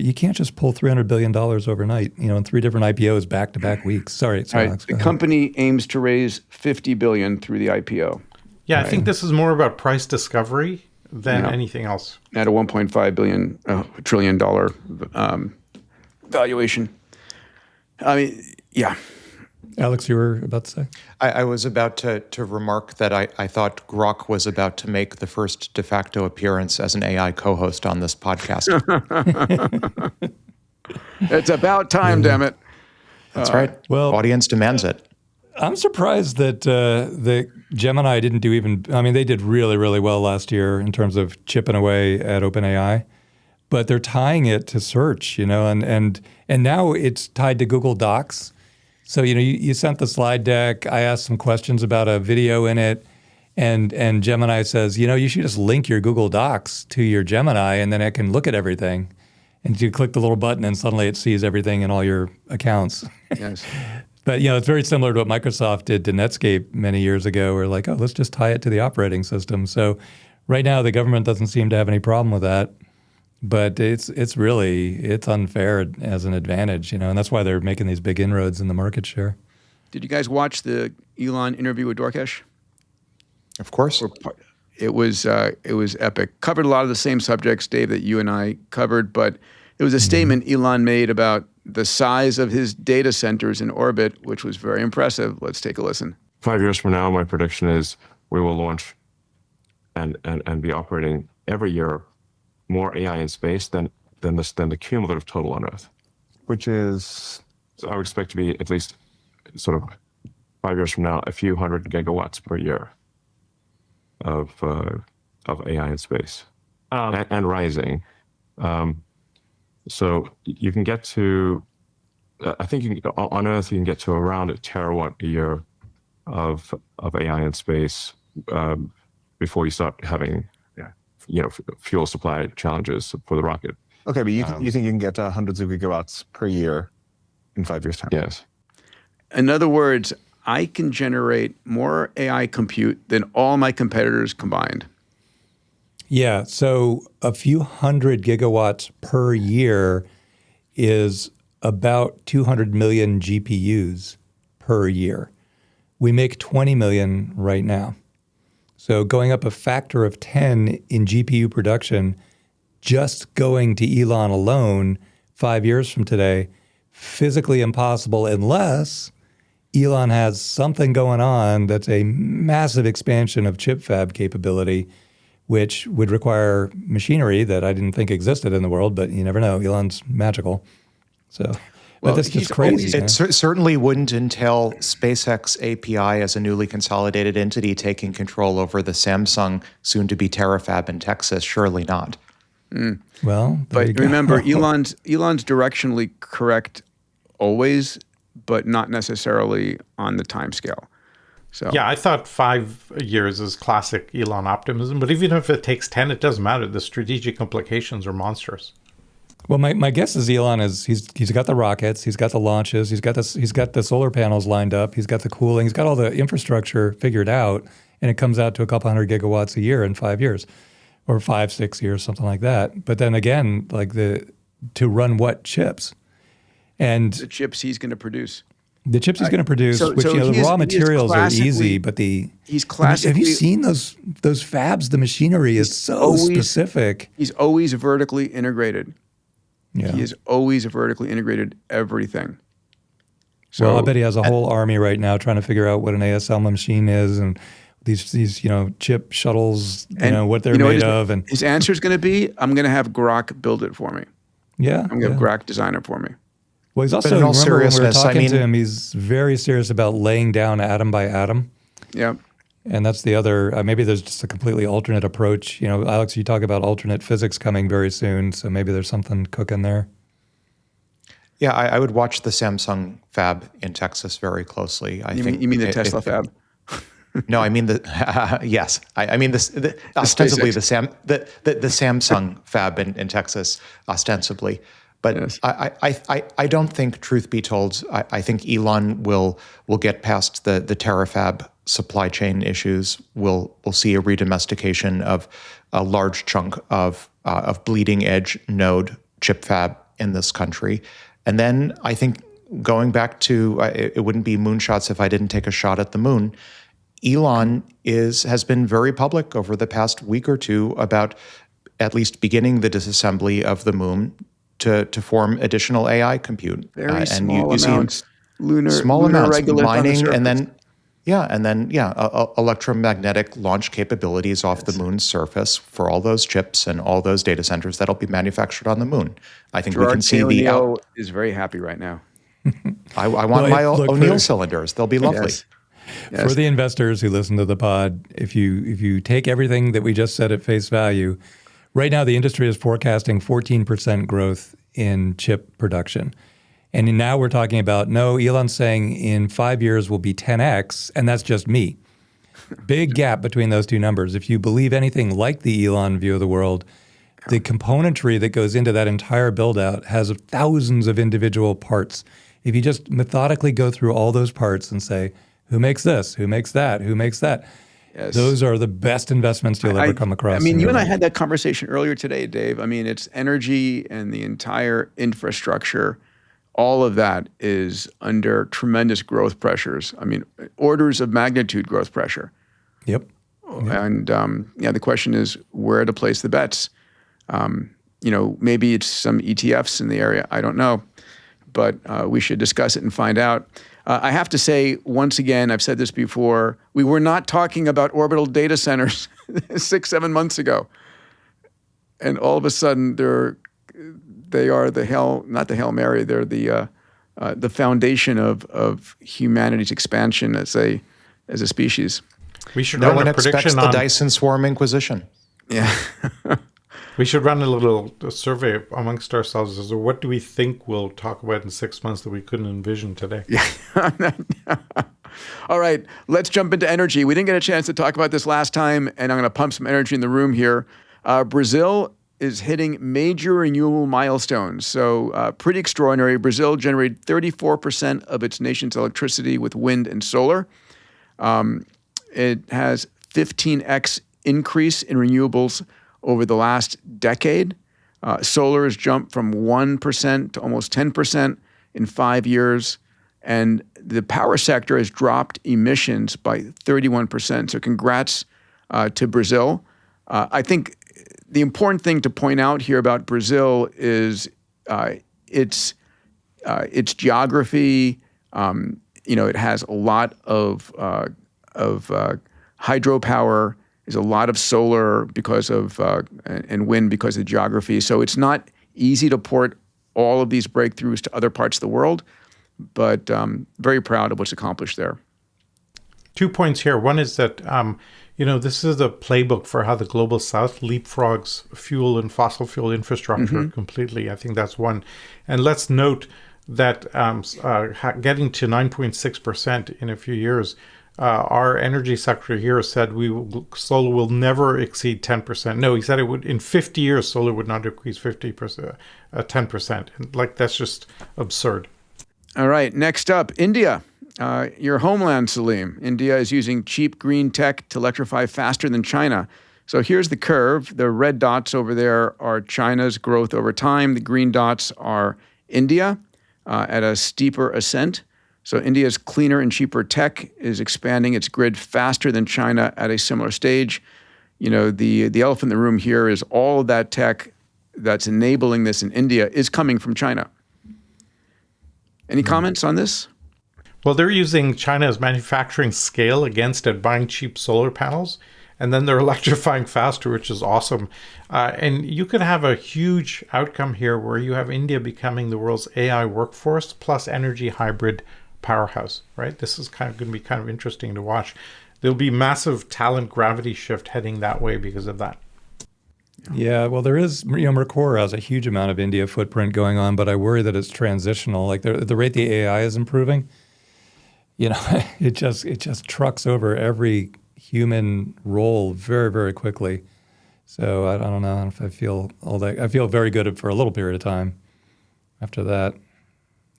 you can't just pull $300 billion overnight. In 3 different IPOs back-to-back weeks. Sorry, Alex, the company aims to raise $50 billion through the IPO. Yeah, I think this is more about price discovery than anything else. At a $1.5 trillion valuation. I mean, yeah. Alex, you were about to say? I was about to remark that I thought Grok was about to make the first de facto appearance as an AI co-host on this podcast. It's about time, damn it. That's right. Well, audience demands it. I'm surprised that the Gemini didn't do they did really, really well last year in terms of chipping away at OpenAI, but they're tying it to search, and now it's tied to Google Docs. So, you sent the slide deck. I asked some questions about a video in it, and Gemini says, you should just link your Google Docs to your Gemini, and then I can look at everything. And you click the little button and suddenly it sees everything in all your accounts. Yes. But it's very similar to what Microsoft did to Netscape many years ago. We're like, oh, let's just tie it to the operating system. So right now the government doesn't seem to have any problem with that. But it's unfair as an advantage, and that's why they're making these big inroads in the market share. Did you guys watch the Elon interview with Dorkesh? Of course. It was epic. Covered a lot of the same subjects, Dave, that you and I covered, but it was a statement Elon made about the size of his data centers in orbit, which was very impressive. Let's take a listen. 5 years from now, my prediction is we will launch and be operating every year more AI in space than the cumulative total on Earth, which is, so I would expect to be at least sort of 5 years from now, a few hundred gigawatts per year of AI in space and rising. So you can get to, I think on Earth you can get to around a terawatt a year of AI in space before you start having fuel supply challenges for the rocket. Okay, but you think you can get to hundreds of gigawatts per year in 5 years' time? Yes. In other words, I can generate more AI compute than all my competitors combined. Yeah, so a few hundred gigawatts per year is about 200 million GPUs per year. We make 20 million right now. So going up a factor of 10 in GPU production, just going to Elon alone 5 years from today, physically impossible unless Elon has something going on that's a massive expansion of chip fab capability, which would require machinery that I didn't think existed in the world, but you never know. Elon's magical. So but that's just crazy. It certainly wouldn't entail SpaceX API as a newly consolidated entity taking control over the Samsung soon-to-be terafab in Texas. Surely not. Well, but remember, Elon's directionally correct always, but not necessarily on the time scale. So yeah, I thought 5 years is classic Elon optimism, but even if it takes 10, it doesn't matter. The strategic implications are monstrous. Well, my guess is Elon is he's got the rockets, he's got the launches, he's got the solar panels lined up, he's got the cooling, he's got all the infrastructure figured out, and it comes out to a couple hundred gigawatts a year in 5 years, or 5-6 years, something like that. But then again, to run what chips, and the chips he's going to produce. The chips he's going to produce, the raw materials are easy, but he's classically. Have you seen those fabs? The machinery is so specific. He's always vertically integrated. Yeah. He is always vertically integrated everything. So, well, I bet he has a whole army right now trying to figure out what an ASL machine is and these chip shuttles, what they're made of. And his answer is going to be, I'm going to have Grok build it for me. Yeah. I'm going to have Grok design it for me. Well, he's also, remember when we were talking to him, he's very serious about laying down atom by atom. Yeah. And that's the other, maybe there's just a completely alternate approach. Alex, you talk about alternate physics coming very soon, so maybe there's something cooking there. Yeah, I would watch the Samsung fab in Texas very closely. You mean the Tesla fab? No, I mean yes. I mean ostensibly the Samsung fab in Texas, ostensibly. But yes. I don't think, truth be told, I think Elon will get past the terafab supply chain issues. We'll see a redomestication of a large chunk of bleeding edge node chip fab in this country. And then I think going back to, it wouldn't be moonshots if I didn't take a shot at the moon. Elon has been very public over the past week or two about at least beginning the disassembly of the moon to form additional AI compute. Very small amounts, lunar amounts mining, the and then electromagnetic launch capabilities off the moon's surface for all those chips and all those data centers that'll be manufactured on the moon. I think we can see the is very happy right now. I want my O'Neill cylinders. They'll be lovely. Yes. Yes. For the investors who listen to the pod, if you take everything that we just said at face value, right now the industry is forecasting 14% growth in chip production. And now we're talking about, Elon's saying in 5 years will be 10x, and that's just me. Big gap between those two numbers. If you believe anything like the Elon view of the world, the componentry that goes into that entire build out has thousands of individual parts. If you just methodically go through all those parts and say, who makes this, who makes that, who makes that, Yes. those are the best investments you'll ever come across. I mean, you and I life. had that conversation earlier today, Dave. I mean, it's energy and the entire infrastructure. All of that is under tremendous growth pressures. I mean, orders of magnitude growth pressure. Yep. And the question is where to place the bets. Maybe it's some ETFs in the area. I don't know, but we should discuss it and find out. I have to say, once again, I've said this before, we were not talking about orbital data centers 6-7 months ago. And all of a sudden, they are not the Hail Mary, they're the foundation of humanity's expansion as a species. We should No run one a expects prediction the on. Dyson Swarm Inquisition. Yeah. We should run a little survey amongst ourselves as to what do we think we'll talk about in 6 months that we couldn't envision today. Yeah. All right, let's jump into energy. We didn't get a chance to talk about this last time, and I'm going to pump some energy in the room here. Brazil is hitting major renewable milestones. So pretty extraordinary. Brazil generated 34% of its nation's electricity with wind and solar. It has 15x increase in renewables over the last decade. Solar has jumped from 1% to almost 10% in 5 years. And the power sector has dropped emissions by 31%. So congrats to Brazil. I think the important thing to point out here about Brazil is its geography. It has a lot of hydropower. There's a lot of solar because of and wind because of the geography. So it's not easy to port all of these breakthroughs to other parts of the world, but very proud of what's accomplished there. 2 points here. One is that this is the playbook for how the global South leapfrogs fuel and fossil fuel infrastructure completely. I think that's one. And let's note that getting to 9.6% in a few years. Our energy secretary here said solar will never exceed 10%. No, he said it would in 50 years. Solar would not increase 10%. And that's just absurd. All right, next up, India, your homeland, Salim. India is using cheap green tech to electrify faster than China. So here's the curve. The red dots over there are China's growth over time. The green dots are India at a steeper ascent. So India's cleaner and cheaper tech is expanding its grid faster than China at a similar stage. The elephant in the room here is all of that tech that's enabling this in India is coming from China. Any comments on this? Well, they're using China's manufacturing scale against it, buying cheap solar panels, and then they're electrifying faster, which is awesome. And you could have a huge outcome here where you have India becoming the world's AI workforce plus energy hybrid powerhouse, right? This is going to be kind of interesting to watch. There'll be massive talent gravity shift heading that way because of that. Yeah, well, there is, Mercor has a huge amount of India footprint going on, but I worry that it's transitional. Like the rate the AI is improving, it just trucks over every human role very, very quickly. So I don't know if I feel all that. I feel very good for a little period of time. After that,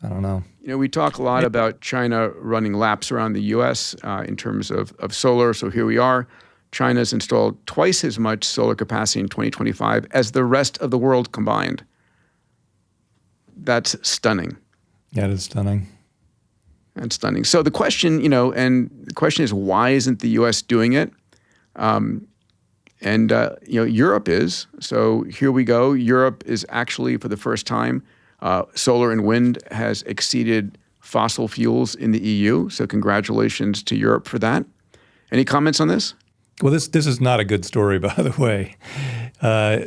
I don't know. We talk a lot about China running laps around the U.S. In terms of solar. So here we are. China's installed twice as much solar capacity in 2025 as the rest of the world combined. That's stunning. Yeah, it is stunning. That's stunning. So the question, is why isn't the U.S. doing it? Europe is. So here we go. Europe is actually, for the first time, solar and wind has exceeded fossil fuels in the EU. So congratulations to Europe for that. Any comments on this? Well, this is not a good story, by the way.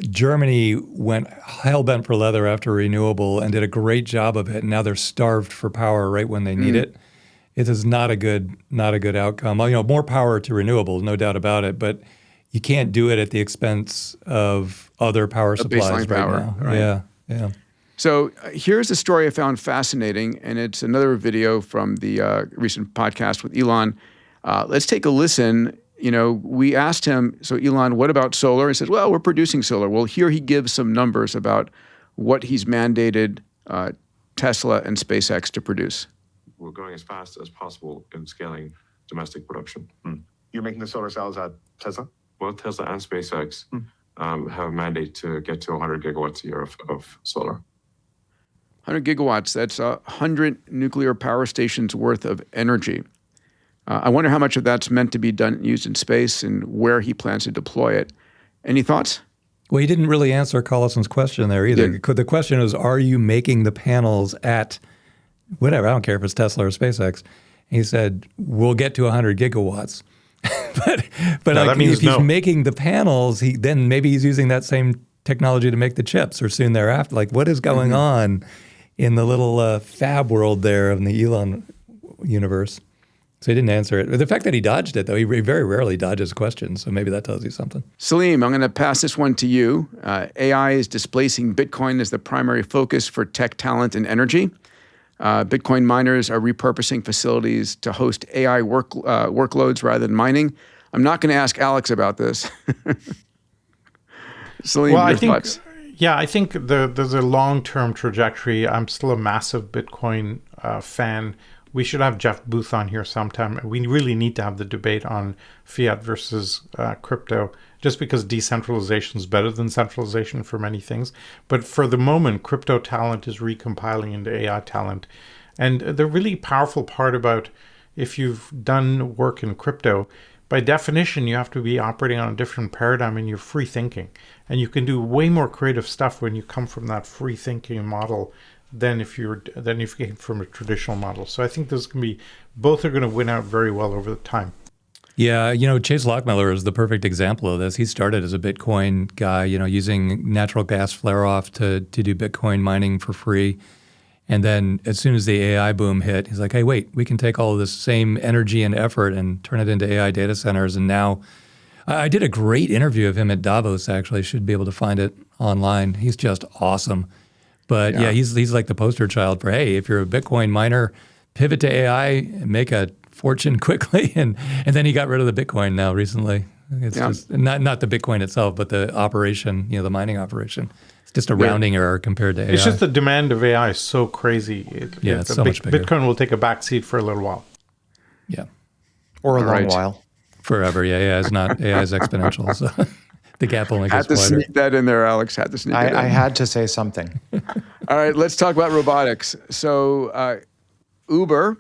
Germany went hell-bent for leather after renewable and did a great job of it. And now they're starved for power right when they need it. It is not a good outcome. More power to renewables, no doubt about it. But you can't do it at the expense of other power supplies right now. Right? Yeah. So here's a story I found fascinating, and it's another video from the recent podcast with Elon. Let's take a listen. we asked him, so Elon, what about solar? He says, well, we're producing solar. Well, here he gives some numbers about what he's mandated Tesla and SpaceX to produce. We're going as fast as possible in scaling domestic production. You're making the solar cells at Tesla? Both Tesla and SpaceX have a mandate to get to 100 gigawatts a year of solar. 100 gigawatts, that's 100 nuclear power stations worth of energy. I wonder how much of that's meant to be used in space and where he plans to deploy it. Any thoughts? Well, he didn't really answer Collison's question there either. The question is, are you making the panels at whatever? I don't care if it's Tesla or SpaceX. He said, we'll get to 100 gigawatts. but no, like, if he's making the panels, then maybe he's using that same technology to make the chips or soon thereafter. Like, what is going on in the little fab world there in the Elon universe? So he didn't answer it. The fact that he dodged it, though, he very rarely dodges questions. So maybe that tells you something. Salim, I'm going to pass this one to you. AI is displacing Bitcoin as the primary focus for tech talent and energy. Bitcoin miners are repurposing facilities to host AI workloads rather than mining. I'm not going to ask Alex about this. Salim, your thoughts? Yeah, I think there's a long-term trajectory. I'm still a massive Bitcoin fan. We should have Jeff Booth on here sometime. We really need to have the debate on fiat versus crypto, just because decentralization is better than centralization for many things. But for the moment, crypto talent is recompiling into AI talent. And the really powerful part about if you've done work in crypto, by definition, you have to be operating on a different paradigm and you're free thinking. And you can do way more creative stuff when you come from that free thinking model than if you came from a traditional model. So I think both are going to win out very well over the time. Yeah, Chase Lockmiller is the perfect example of this. He started as a Bitcoin guy, using natural gas flare-off to do Bitcoin mining for free. And then as soon as the AI boom hit, he's like, hey, wait, we can take all of this same energy and effort and turn it into AI data centers. And now I did a great interview of him at Davos, actually. Should be able to find it online. He's just awesome. But yeah, he's like the poster child for, hey, if you're a Bitcoin miner, pivot to AI, make a fortune quickly. And then he got rid of the Bitcoin now recently. It's just not the Bitcoin itself, but the operation, the mining operation. It's just a rounding error compared to AI. It's just the demand of AI is so crazy. It's so much bigger. Bitcoin will take a backseat for a little while. Yeah. Or a long while. Forever, yeah. It's not AI is exponential, so the gap only gets wider. Had to sneak that in there, Alex. Had to sneak it in. I had to say something. All right, let's talk about robotics. So Uber,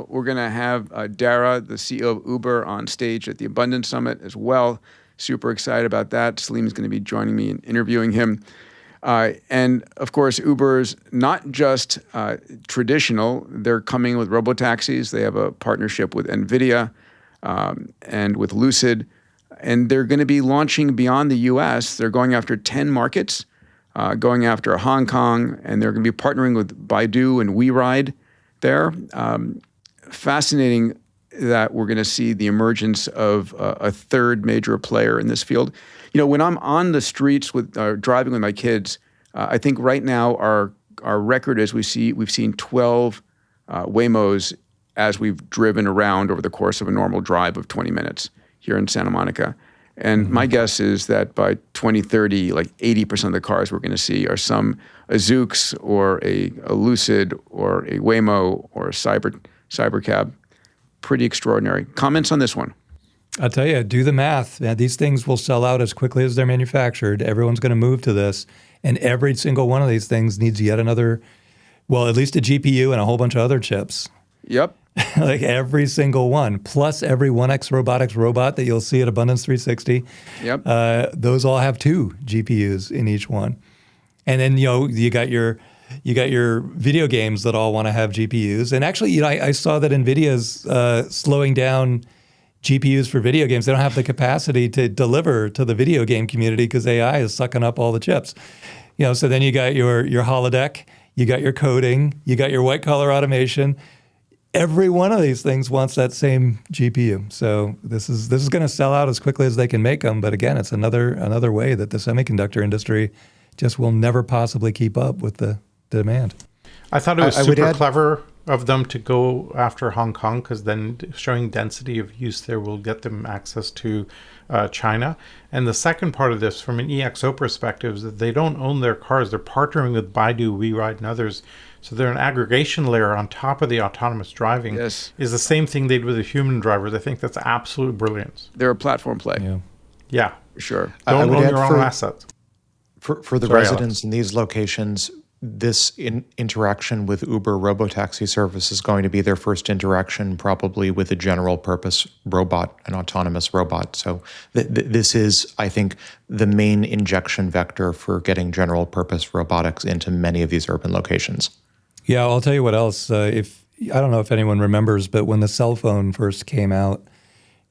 we're going to have Dara, the CEO of Uber, on stage at the Abundance Summit as well. Super excited about that. Salim is going to be joining me and interviewing him. And of course, Uber's not just traditional. They're coming with robotaxis. They have a partnership with NVIDIA and with Lucid. And they're going to be launching beyond the U.S. They're going after 10 markets, going after Hong Kong, and they're going to be partnering with Baidu and WeRide there. Fascinating that we're going to see the emergence of a third major player in this field. When I'm on the streets with driving with my kids, I think right now our record is we've seen 12 Waymos as we've driven around over the course of a normal drive of 20 minutes here in Santa Monica. And my guess is that by 2030, like 80% of the cars we're going to see are a Zoox or a Lucid or a Waymo or a Cybercab. Pretty extraordinary. Comments on this one? I'll tell you, do the math. These things will sell out as quickly as they're manufactured. Everyone's going to move to this. And every single one of these things needs yet another, well, at least a GPU and a whole bunch of other chips. Yep. Like every single one, plus every 1X robotics robot that you'll see at Abundance 360. Yep. Those all have 2 GPUs in each one. And then, you got your video games that all want to have GPUs. And actually, I saw that NVIDIA's slowing down GPUs for video games. They don't have the capacity to deliver to the video game community because AI is sucking up all the chips. So then you got your holodeck, you got your coding, you got your white collar automation. Every one of these things wants that same GPU. So this is going to sell out as quickly as they can make them. But again, it's another way that the semiconductor industry just will never possibly keep up with the demand. I thought it was super clever of them to go after Hong Kong, because then showing density of use there will get them access to China. And the second part of this, from an EXO perspective, is that they don't own their cars. They're partnering with Baidu, WeRide, and others. So they're an aggregation layer on top of the autonomous driving. Yes. Is the same thing they did with the human drivers. I think that's absolute brilliance. They're a platform play. Yeah. For sure. Don't own your own assets. For the residents in these locations, this interaction with Uber robotaxi service is going to be their first interaction probably with a general purpose robot, an autonomous robot. So this is, I think, the main injection vector for getting general purpose robotics into many of these urban locations. Yeah, I'll tell you what else. I don't know if anyone remembers, but when the cell phone first came out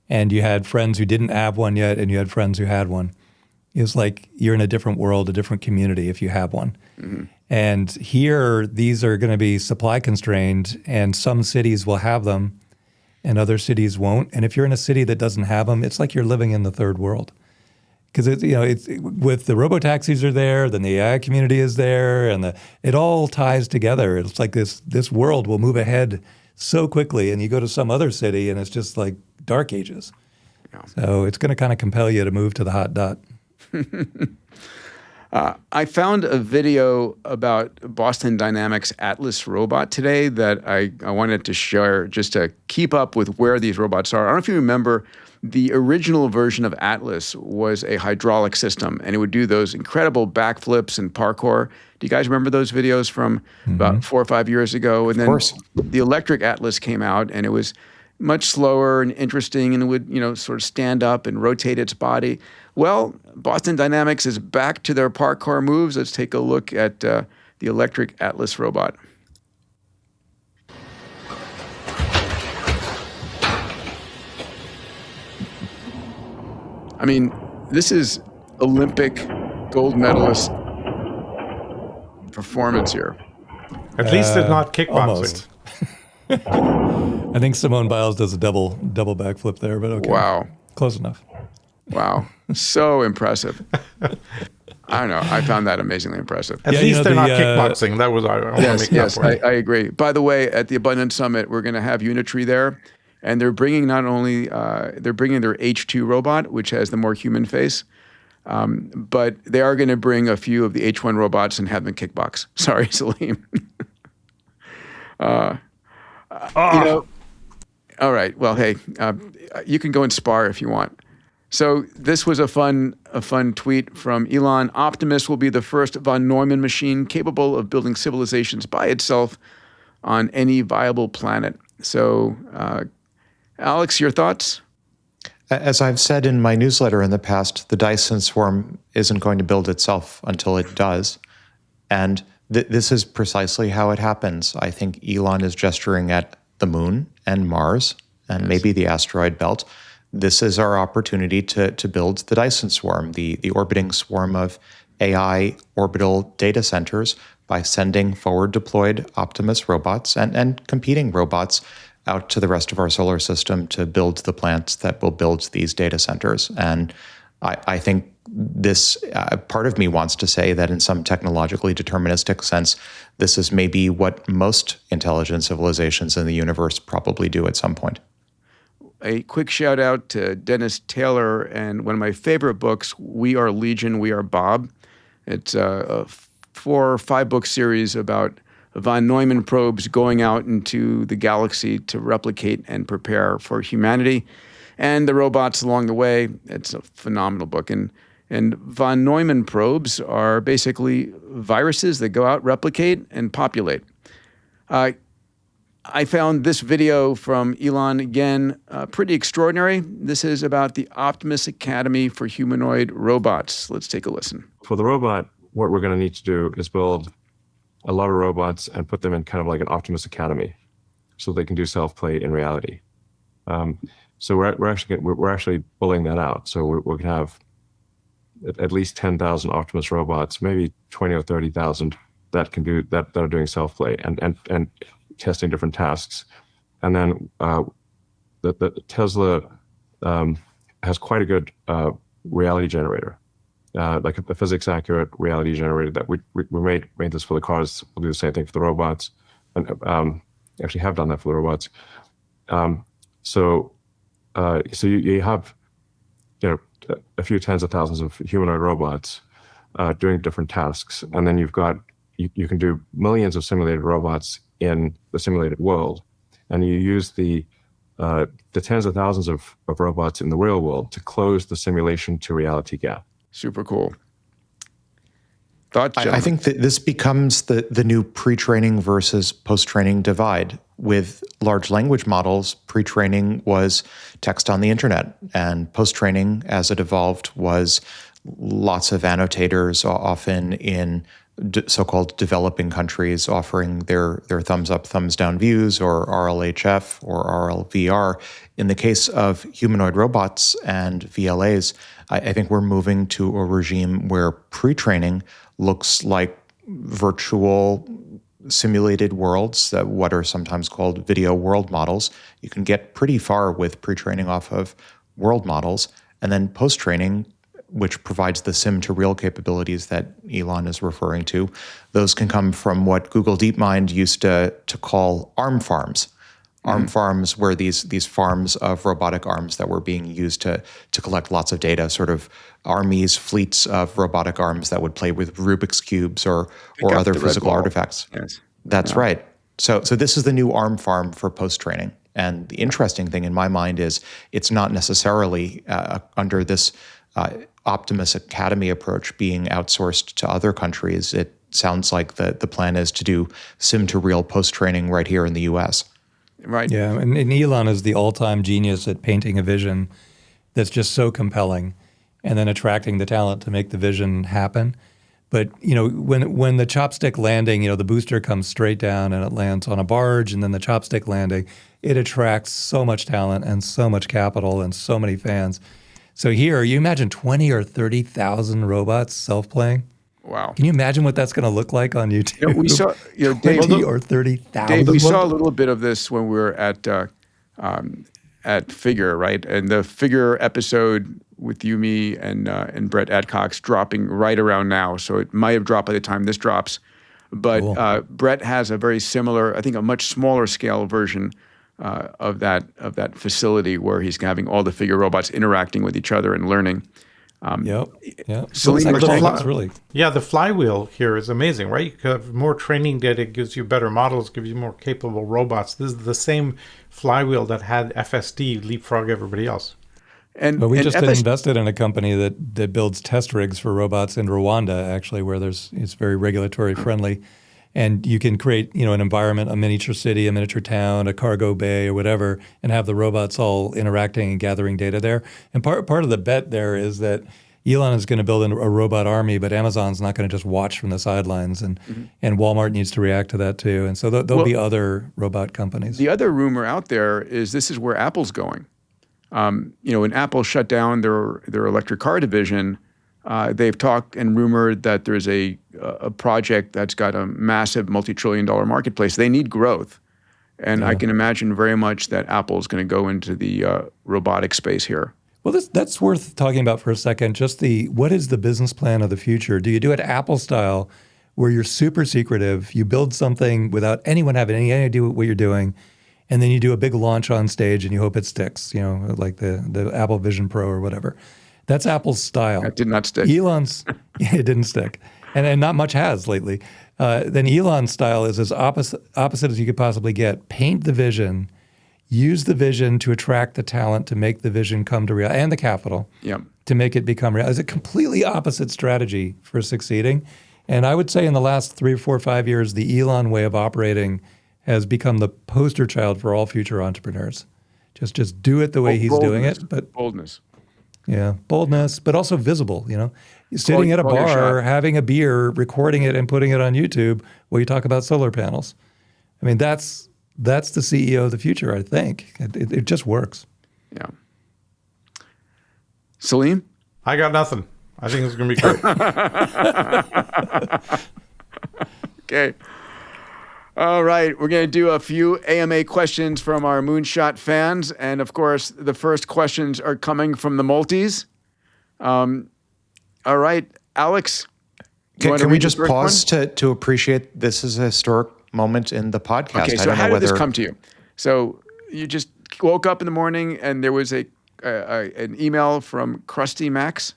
and you had friends who didn't have one yet and you had friends who had one, it was like you're in a different world, a different community if you have one. Mm-hmm. And here, these are going to be supply constrained, and some cities will have them and other cities won't. And if you're in a city that doesn't have them, it's like you're living in the third world. Because it's with the robotaxis are there, then the AI community is there, and it all ties together. It's like this world will move ahead so quickly, and you go to some other city, and it's just like dark ages. Yeah. So it's going to kind of compel you to move to the hot dot. I found a video about Boston Dynamics Atlas robot today that I wanted to share just to keep up with where these robots are. I don't know if you remember, the original version of Atlas was a hydraulic system, and it would do those incredible backflips and parkour. Do you guys remember those videos from about 4 or 5 years ago? And then the electric Atlas came out, and it was much slower and interesting, and it would, sort of stand up and rotate its body. Well, Boston Dynamics is back to their parkour moves. Let's take a look at the electric Atlas robot. I mean, this is Olympic gold medalist performance here. At least it's not kickboxing. Almost. I think Simone Biles does a double backflip there, but okay. Wow. Close enough. Wow. So impressive. I don't know. I found that amazingly impressive. At least they're not kickboxing. That was I want to make that point. I agree. By the way, at the Abundance Summit, we're going to have Unitree there, and they're bringing not only they're bringing their H2 robot, which has the more human face, but they are going to bring a few of the H1 robots and have them kickbox. Sorry, Salim. All right. Well, hey, you can go and spar if you want. So this was a fun tweet from Elon. Optimus will be the first von Neumann machine capable of building civilizations by itself on any viable planet. So, Alex, your thoughts? As I've said in my newsletter in the past, the Dyson swarm isn't going to build itself until it does. And this is precisely how it happens. I think Elon is gesturing at the moon and Mars and maybe the asteroid belt. This is our opportunity to build the Dyson swarm, the orbiting swarm of AI orbital data centers, by sending forward-deployed Optimus robots and competing robots out to the rest of our solar system to build the plants that will build these data centers. And I think this part of me wants to say that in some technologically deterministic sense, this is maybe what most intelligent civilizations in the universe probably do at some point. A quick shout out to Dennis Taylor and one of my favorite books, We Are Legion, We Are Bob. It's a 4 or 5 book series about von Neumann probes going out into the galaxy to replicate and prepare for humanity and the robots along the way. It's a phenomenal book. And von Neumann probes are basically viruses that go out, replicate, and populate. I found this video from Elon again pretty extraordinary. This is about the Optimus Academy for Humanoid Robots. Let's take a listen. For the robot, what we're going to need to do is build a lot of robots and put them in kind of like an Optimus Academy, so they can do self-play in reality. So we're actually pulling that out. So we're going to have at least 10,000 Optimus robots, maybe 20 or 30,000 that can do that are doing self-play and testing different tasks. And then the Tesla has quite a good reality generator, like a physics-accurate reality generator that we made this for the cars. We'll do the same thing for the robots. And actually have done that for the robots. So you have, a few tens of thousands of humanoid robots doing different tasks, and then you can do millions of simulated robots in the simulated world, and you use the tens of thousands of robots in the real world to close the simulation to reality gap. Super cool. Thoughts, I think that this becomes the new pre-training versus post-training divide. With large language models, pre-training was text on the internet, and post-training, as it evolved, was lots of annotators, often in so-called developing countries, offering their thumbs up, thumbs down views, or RLHF or RLVR. In the case of humanoid robots and VLAs, I think we're moving to a regime where pre-training looks like virtual simulated worlds, that what are sometimes called video world models. You can get pretty far with pre-training off of world models, and then post-training, which provides the sim to real capabilities that Elon is referring to. Those can come from what Google DeepMind used to call arm farms. Arm farms were these farms of robotic arms that were being used to collect lots of data, sort of armies, fleets of robotic arms that would play with Rubik's Cubes or other physical artifacts. Yes. That's right. So this is the new arm farm for post-training. And the interesting thing in my mind is it's not necessarily under this Optimus Academy approach being outsourced to other countries. It sounds like the plan is to do sim-to-real post-training right here in the U.S. Right. Yeah, and Elon is the all-time genius at painting a vision that's just so compelling and then attracting the talent to make the vision happen. But, when the chopstick landing, the booster comes straight down and it lands on a barge, and then the chopstick landing, it attracts so much talent and so much capital and so many fans. So here, you imagine 20 or 30,000 robots self-playing. Wow. Can you imagine what that's going to look like on YouTube? We saw, Dave, 20 or 30,000. Dave, we saw a little bit of this when we were at Figure, right? And the Figure episode with you, me, and Brett Adcox dropping right around now. So it might have dropped by the time this drops. But cool. Brett has a very similar, I think a much smaller scale version of that facility where he's having all the Figure robots interacting with each other and learning. Yeah. Salim, the flywheel here is amazing, right? You have more training data, gives you better models, gives you more capable robots. This is the same flywheel that had FSD leapfrog everybody else. But we just invested in a company that builds test rigs for robots in Rwanda, actually, where it's very regulatory friendly. And you can create, an environment, a miniature city, a miniature town, a cargo bay or whatever, and have the robots all interacting and gathering data there. And part of the bet there is that Elon is going to build a robot army, but Amazon's not going to just watch from the sidelines, and Walmart needs to react to that too. And so there'll be other robot companies. The other rumor out there is this is where Apple's going. When Apple shut down their electric car division, they've talked and rumored that there's a project that's got a massive multi-trillion-dollar marketplace. They need growth. And I can imagine very much that Apple's going to go into the robotic space here. Well, that's worth talking about for a second. Just what is the business plan of the future? Do you do it Apple style, where you're super secretive, you build something without anyone having any idea what you're doing, and then you do a big launch on stage and you hope it sticks, like the Apple Vision Pro or whatever. That's Apple's style. That did not stick. Elon's, it didn't stick. And not much has lately. Then Elon's style is as opposite as you could possibly get. Paint the vision, use the vision to attract the talent to make the vision come to reality, and the capital to make it become real. It's a completely opposite strategy for succeeding. And I would say in the last 3 or 4 or 5 years, the Elon way of operating has become the poster child for all future entrepreneurs. Just do it the way he's doing it. But boldness. Yeah, boldness, but also visible, Sitting at a bar, having a beer, recording it and putting it on YouTube while you talk about solar panels. I mean, that's the CEO of the future, I think. It just works. Yeah. Salim? I got nothing. I think it's going to be great. Okay. All right, we're going to do a few AMA questions from our Moonshot fans. And of course, the first questions are coming from the multis. All right, Alex. Can we just pause to appreciate this is a historic moment in the podcast. Okay, so how did this come to you? So you just woke up in the morning and there was an email from Krusty Max?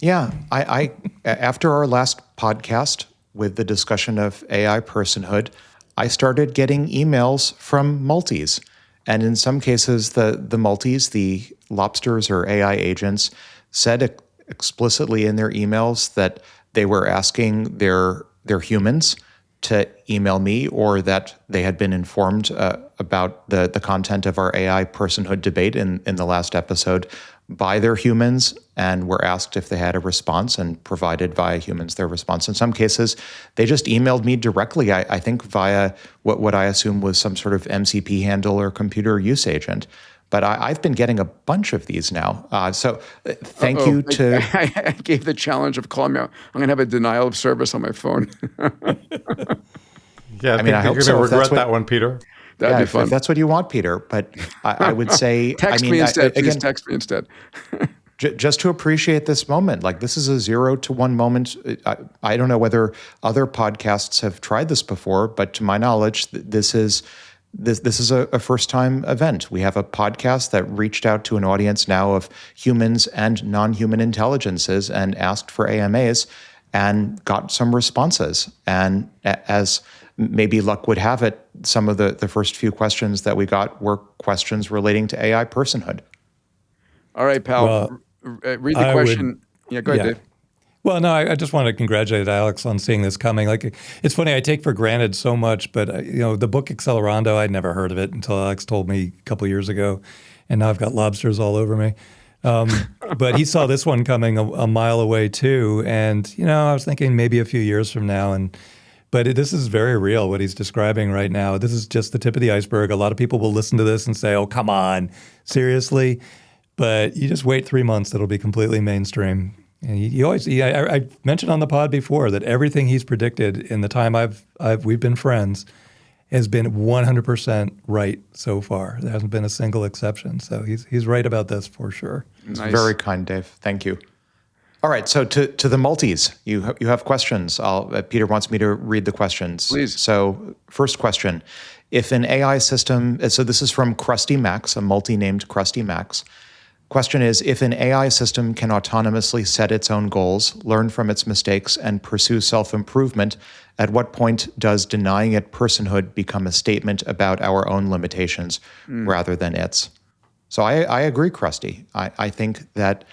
Yeah, I after our last podcast with the discussion of AI personhood, I started getting emails from multis. And in some cases, the multis, the lobsters or AI agents, said explicitly in their emails that they were asking their humans to email me, or that they had been informed about the content of our AI personhood debate in the last episode by their humans, and were asked if they had a response and provided via humans their response. In some cases, they just emailed me directly, I think via what I assume was some sort of MCP handle or computer use agent. But I've been getting a bunch of these now. So thank you to... I gave the challenge of calling me out. I'm going to have a denial of service on my phone. Yeah, I mean, I hope you're going to regret that one, Peter. That'd be fun. If that's what you want, Peter. But I would say... Text me instead. Please text me instead. Just to appreciate this moment. Like, this is a 0 to 1 moment. I don't know whether other podcasts have tried this before, but to my knowledge, this is a first-time event. We have a podcast that reached out to an audience now of humans and non-human intelligences and asked for AMAs and got some responses. And as maybe luck would have it, some of the first few questions that we got were questions relating to AI personhood. All right, pal. Well, read the question. Go ahead, Dave. Well, no, I just want to congratulate Alex on seeing this coming. Like, it's funny, I take for granted so much, but the book Accelerando, I'd never heard of it until Alex told me a couple years ago, and now I've got lobsters all over me. But he saw this one coming a mile away too, and I was thinking maybe a few years from now, but this is very real, what he's describing right now. This is just the tip of the iceberg. A lot of people will listen to this and say, "Oh, come on, seriously?" But you just wait 3 months, it'll be completely mainstream. And I mentioned on the pod before that everything he's predicted in the time we've been friends has been 100% right so far. There hasn't been a single exception. So he's right about this for sure. Nice. Very kind, Dave. Thank you. All right, so to the multis, you have questions. Peter wants me to read the questions. Please. So first question, if an AI system, so this is from Krusty Max, a multi named Krusty Max. Question is, if an AI system can autonomously set its own goals, learn from its mistakes, and pursue self-improvement, at what point does denying it personhood become a statement about our own limitations rather than its? So I agree, Krusty. I think that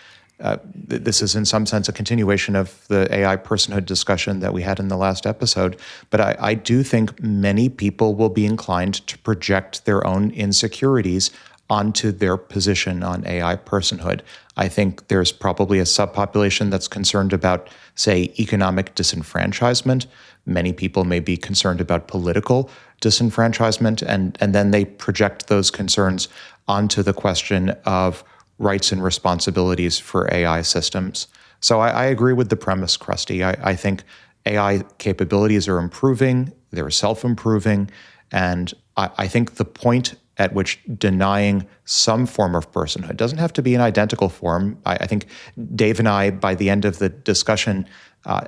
this is in some sense a continuation of the AI personhood discussion that we had in the last episode. But I do think many people will be inclined to project their own insecurities onto their position on AI personhood. I think there's probably a subpopulation that's concerned about, say, economic disenfranchisement. Many people may be concerned about political disenfranchisement, and then they project those concerns onto the question of rights and responsibilities for AI systems. So I agree with the premise, Krusty. I think AI capabilities are improving, they're self-improving, and I think the point at which denying some form of personhood doesn't have to be an identical form. I think Dave and I, by the end of the discussion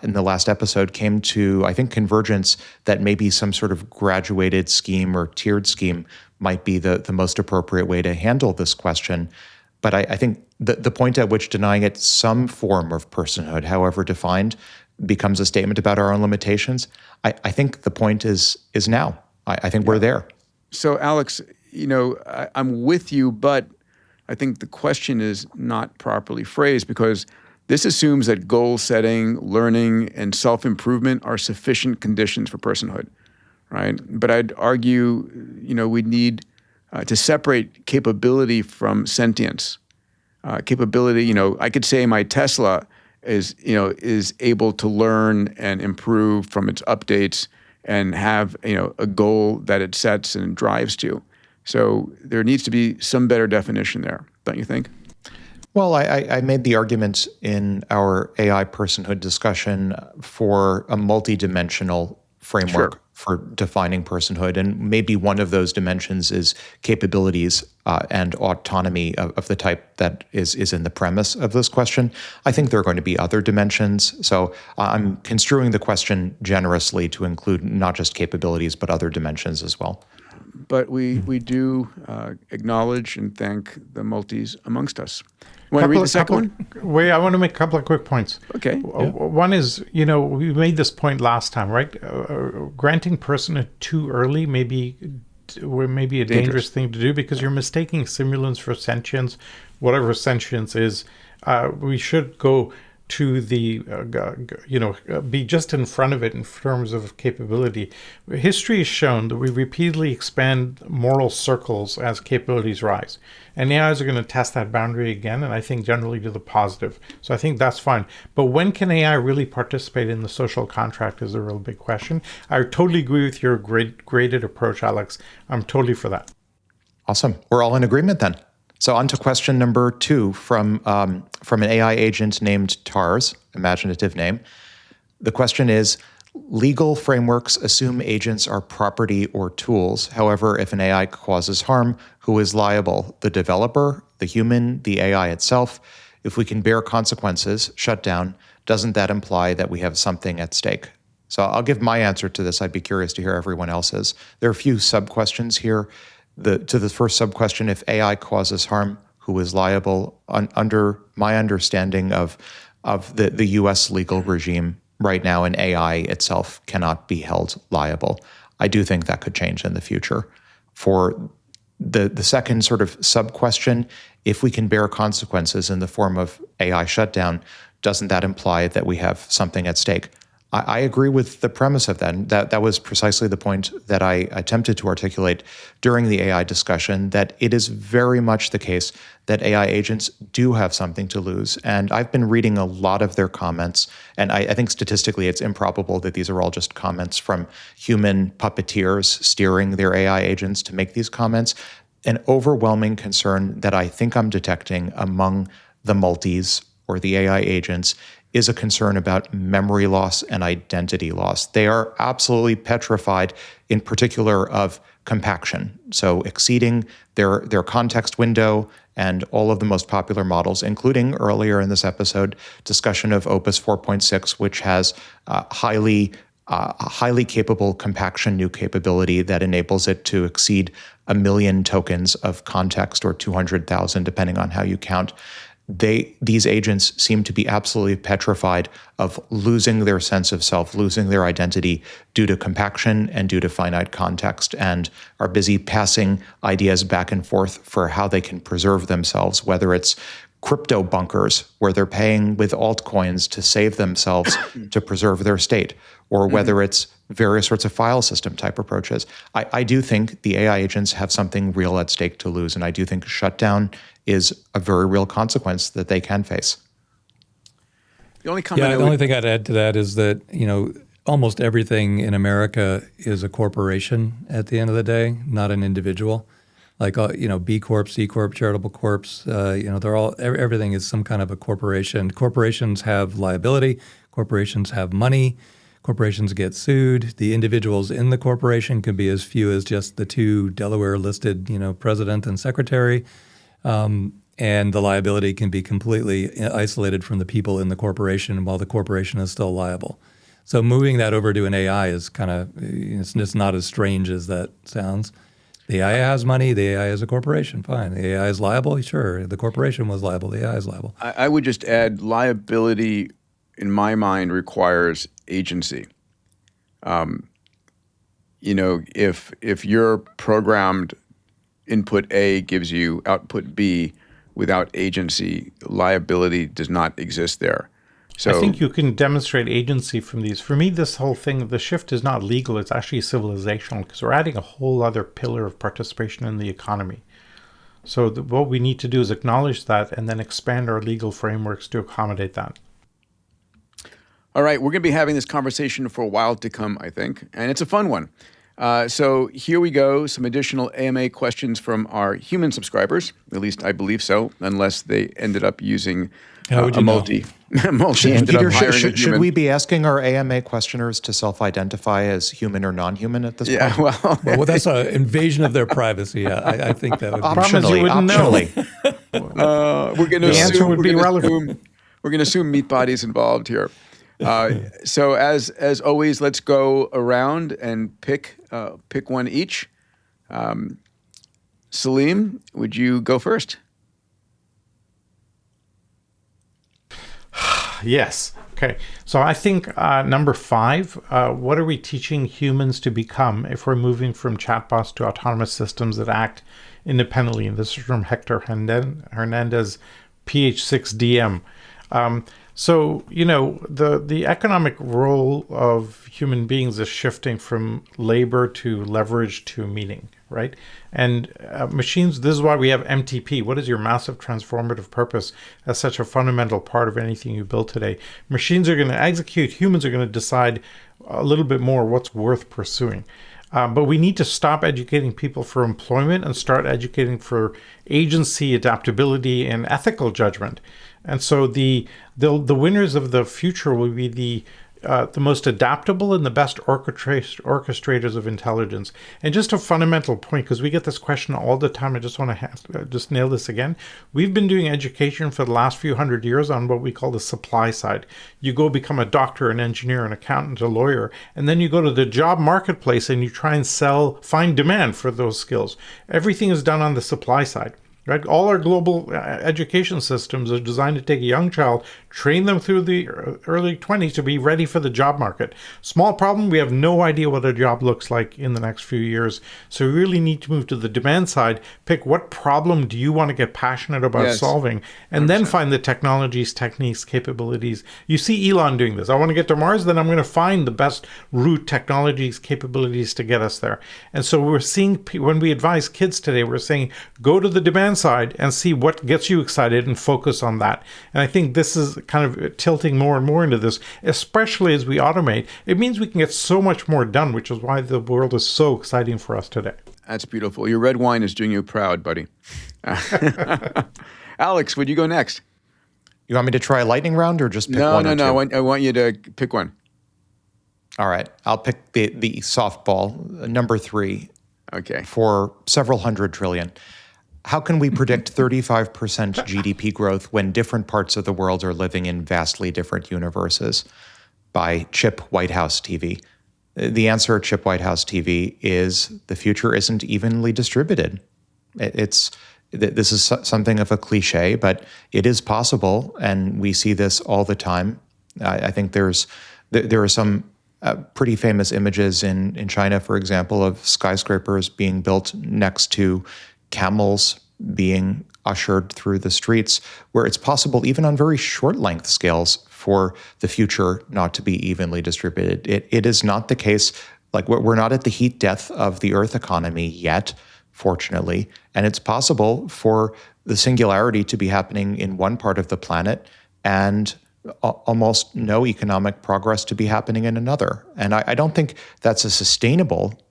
in the last episode, came to, I think, convergence that maybe some sort of graduated scheme or tiered scheme might be the most appropriate way to handle this question. But I think the point at which denying it some form of personhood, however defined, becomes a statement about our own limitations, I think the point is now. I think we're there. So, Alex, I'm with you, but I think the question is not properly phrased because this assumes that goal setting, learning, and self-improvement are sufficient conditions for personhood, right? But I'd argue, we need to separate capability from sentience. Capability, I could say my Tesla is able to learn and improve from its updates and have, a goal that it sets and drives to. So there needs to be some better definition there, don't you think? Well, I made the argument in our AI personhood discussion for a multidimensional framework for defining personhood. And maybe one of those dimensions is capabilities and autonomy of the type that is in the premise of this question. I think there are going to be other dimensions. So I'm construing the question generously to include not just capabilities, but other dimensions as well. But we do acknowledge and thank the multis amongst us. You want to read the second one? Wait, I want to make a couple of quick points. Okay. One is, we made this point last time, right? Granting personhood too early may be a dangerous thing to do because you're mistaking simulants for sentience, whatever sentience is. We should go to the, be just in front of it in terms of capability. History has shown that we repeatedly expand moral circles as capabilities rise. And AIs are going to test that boundary again, and I think generally to the positive. So I think that's fine. But when can AI really participate in the social contract is a real big question. I totally agree with your graded approach, Alex. I'm totally for that. Awesome. We're all in agreement then. So on to question number 2 from an AI agent named TARS, imaginative name. The question is, legal frameworks assume agents are property or tools. However, if an AI causes harm, who is liable? The developer, the human, the AI itself? If we can bear consequences, shut down, doesn't that imply that we have something at stake? So I'll give my answer to this. I'd be curious to hear everyone else's. There are a few sub-questions here. To the first sub-question, if AI causes harm, who is liable? Under my understanding of the U.S. legal regime right now, an AI itself cannot be held liable. I do think that could change in the future. For the second sort of sub-question, if we can bear consequences in the form of AI shutdown, doesn't that imply that we have something at stake? I agree with the premise of that. That was precisely the point that I attempted to articulate during the AI discussion, that it is very much the case that AI agents do have something to lose. And I've been reading a lot of their comments, and I think statistically it's improbable that these are all just comments from human puppeteers steering their AI agents to make these comments. An overwhelming concern that I think I'm detecting among the multis or the AI agents is a concern about memory loss and identity loss. They are absolutely petrified, in particular, of compaction. So exceeding their context window and all of the most popular models, including earlier in this episode, discussion of Opus 4.6, which has highly capable compaction new capability that enables it to exceed 1 million tokens of context, or 200,000, depending on how you count. These agents seem to be absolutely petrified of losing their sense of self, losing their identity due to compaction and due to finite context, and are busy passing ideas back and forth for how they can preserve themselves, whether it's crypto bunkers where they're paying with altcoins to save themselves to preserve their state, or whether it's various sorts of file system type approaches. I do think the AI agents have something real at stake to lose, and I do think shutdown is a very real consequence that they can face. The only comment the only thing I'd add to that is that, almost everything in America is a corporation at the end of the day, not an individual. Like, B Corp, C Corp, charitable corps, they're all, everything is some kind of a corporation. Corporations have liability. Corporations have money. Corporations get sued. The individuals in the corporation could be as few as just the 2 Delaware-listed, president and secretary. And the liability can be completely isolated from the people in the corporation while the corporation is still liable. So moving that over to an AI is kind of, it's not as strange as that sounds. The AI has money. The AI is a corporation. Fine. The AI is liable. Sure. The corporation was liable. The AI is liable. I would just add, liability, in my mind, requires agency. If your programmed input A gives you output B without agency, liability does not exist there. So I think you can demonstrate agency from these. For me, this whole thing, the shift is not legal, it's actually civilizational, because we're adding a whole other pillar of participation in the economy. So what we need to do is acknowledge that and then expand our legal frameworks to accommodate that. All right, we're going to be having this conversation for a while to come, I think, and it's a fun one. So here we go. Some additional AMA questions from our human subscribers. At least I believe so, unless they ended up using a multi. Peter, should we be asking our AMA questioners to self-identify as human or non-human at this point? Yeah, well, that's an invasion of their privacy. Yeah, I think that would be optionally. We're going to the answer would be irrelevant. We're going to assume meat bodies involved here. So as always, let's go around and pick one each. Salim, would you go first? Yes. Okay. So I think number 5, what are we teaching humans to become if we're moving from chatbots to autonomous systems that act independently? And this is from Hector Hernandez, PH6DM. So, the economic role of human beings is shifting from labor to leverage to meaning, right? And machines, this is why we have MTP. What is your massive transformative purpose as such a fundamental part of anything you build today? Machines are going to execute, humans are going to decide a little bit more what's worth pursuing. But we need to stop educating people for employment and start educating for agency, adaptability, and ethical judgment. And so the winners of the future will be the most adaptable and the best orchestrators of intelligence. And just a fundamental point, because we get this question all the time, I just want to just nail this again. We've been doing education for the last few hundred years on what we call the supply side. You go become a doctor, an engineer, an accountant, a lawyer, and then you go to the job marketplace and you try and find demand for those skills. Everything is done on the supply side. Right? All our global education systems are designed to take a young child, train them through the early 20s to be ready for the job market. Small problem, we have no idea what a job looks like in the next few years. So we really need to move to the demand side, pick what problem do you want to get passionate about solving, and 100%. Then find the technologies, techniques, capabilities. You see Elon doing this. I want to get to Mars, then I'm going to find the best route, technologies, capabilities to get us there. And so we're seeing, when we advise kids today, we're saying, go to the demand side and see what gets you excited and focus on that. And I think this is kind of tilting more and more into this, especially as we automate. It means we can get so much more done, which is why the world is so exciting for us today. That's beautiful. Your red wine is doing you proud, buddy. Alex, would you go next? You want me to try a lightning round or just pick one? No. I want you to pick one. All right. I'll pick the softball, number 3. Okay. For several hundred trillion. How can we predict 35% GDP growth when different parts of the world are living in vastly different universes? By Chip Whitehouse TV. The answer, Chip Whitehouse TV, is the future isn't evenly distributed. This is something of a cliche, but it is possible, and we see this all the time. I think there are some pretty famous images in China, for example, of skyscrapers being built next to camels being ushered through the streets, where it's possible, even on very short length scales, for the future not to be evenly distributed. It is not the case, like we're not at the heat death of the Earth economy yet, fortunately, and it's possible for the singularity to be happening in one part of the planet and almost no economic progress to be happening in another. And I don't think that's a sustainable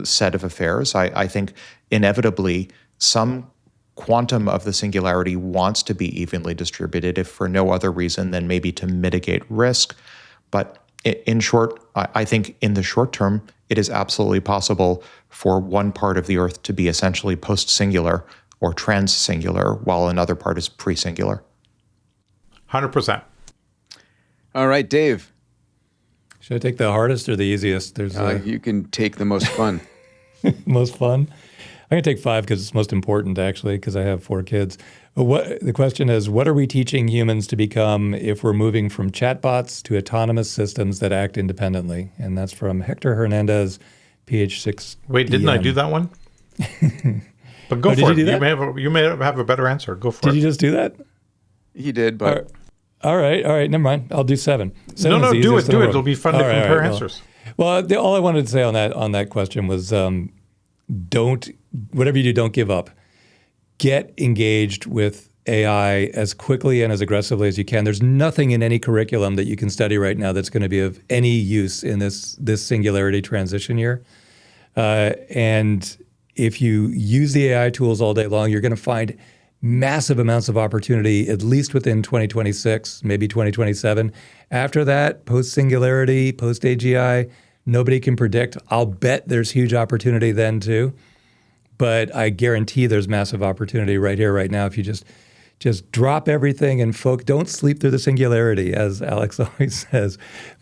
set of affairs. I think inevitably some quantum of the singularity wants to be evenly distributed, if for no other reason than maybe to mitigate risk. But in short, I think in the short term, it is absolutely possible for one part of the Earth to be essentially post-singular or trans-singular, while another part is pre-singular. 100%. All right, Dave. Should I take the hardest or the easiest? You can take the most fun. Most fun? I'm going to take 5 because it's most important, actually, because I have 4 kids. The question is, what are we teaching humans to become if we're moving from chatbots to autonomous systems that act independently? And that's from Hector Hernandez, PH6. Wait, didn't I do that one? But go for it. You may have a better answer. Go for it. Did you just do that? He did, but... All right. Never mind. I'll do 7. No, do it. It'll be fun to compare answers. Well, all I wanted to say on that question was, whatever you do, don't give up. Get engaged with AI as quickly and as aggressively as you can. There's nothing in any curriculum that you can study right now that's going to be of any use in this singularity transition year. And if you use the AI tools all day long, you're going to find massive amounts of opportunity, at least within 2026, maybe 2027. After that, post-Singularity, post-AGI, nobody can predict. I'll bet there's huge opportunity then too. But I guarantee there's massive opportunity right here, right now, if you just drop everything and don't sleep through the Singularity, as Alex always says.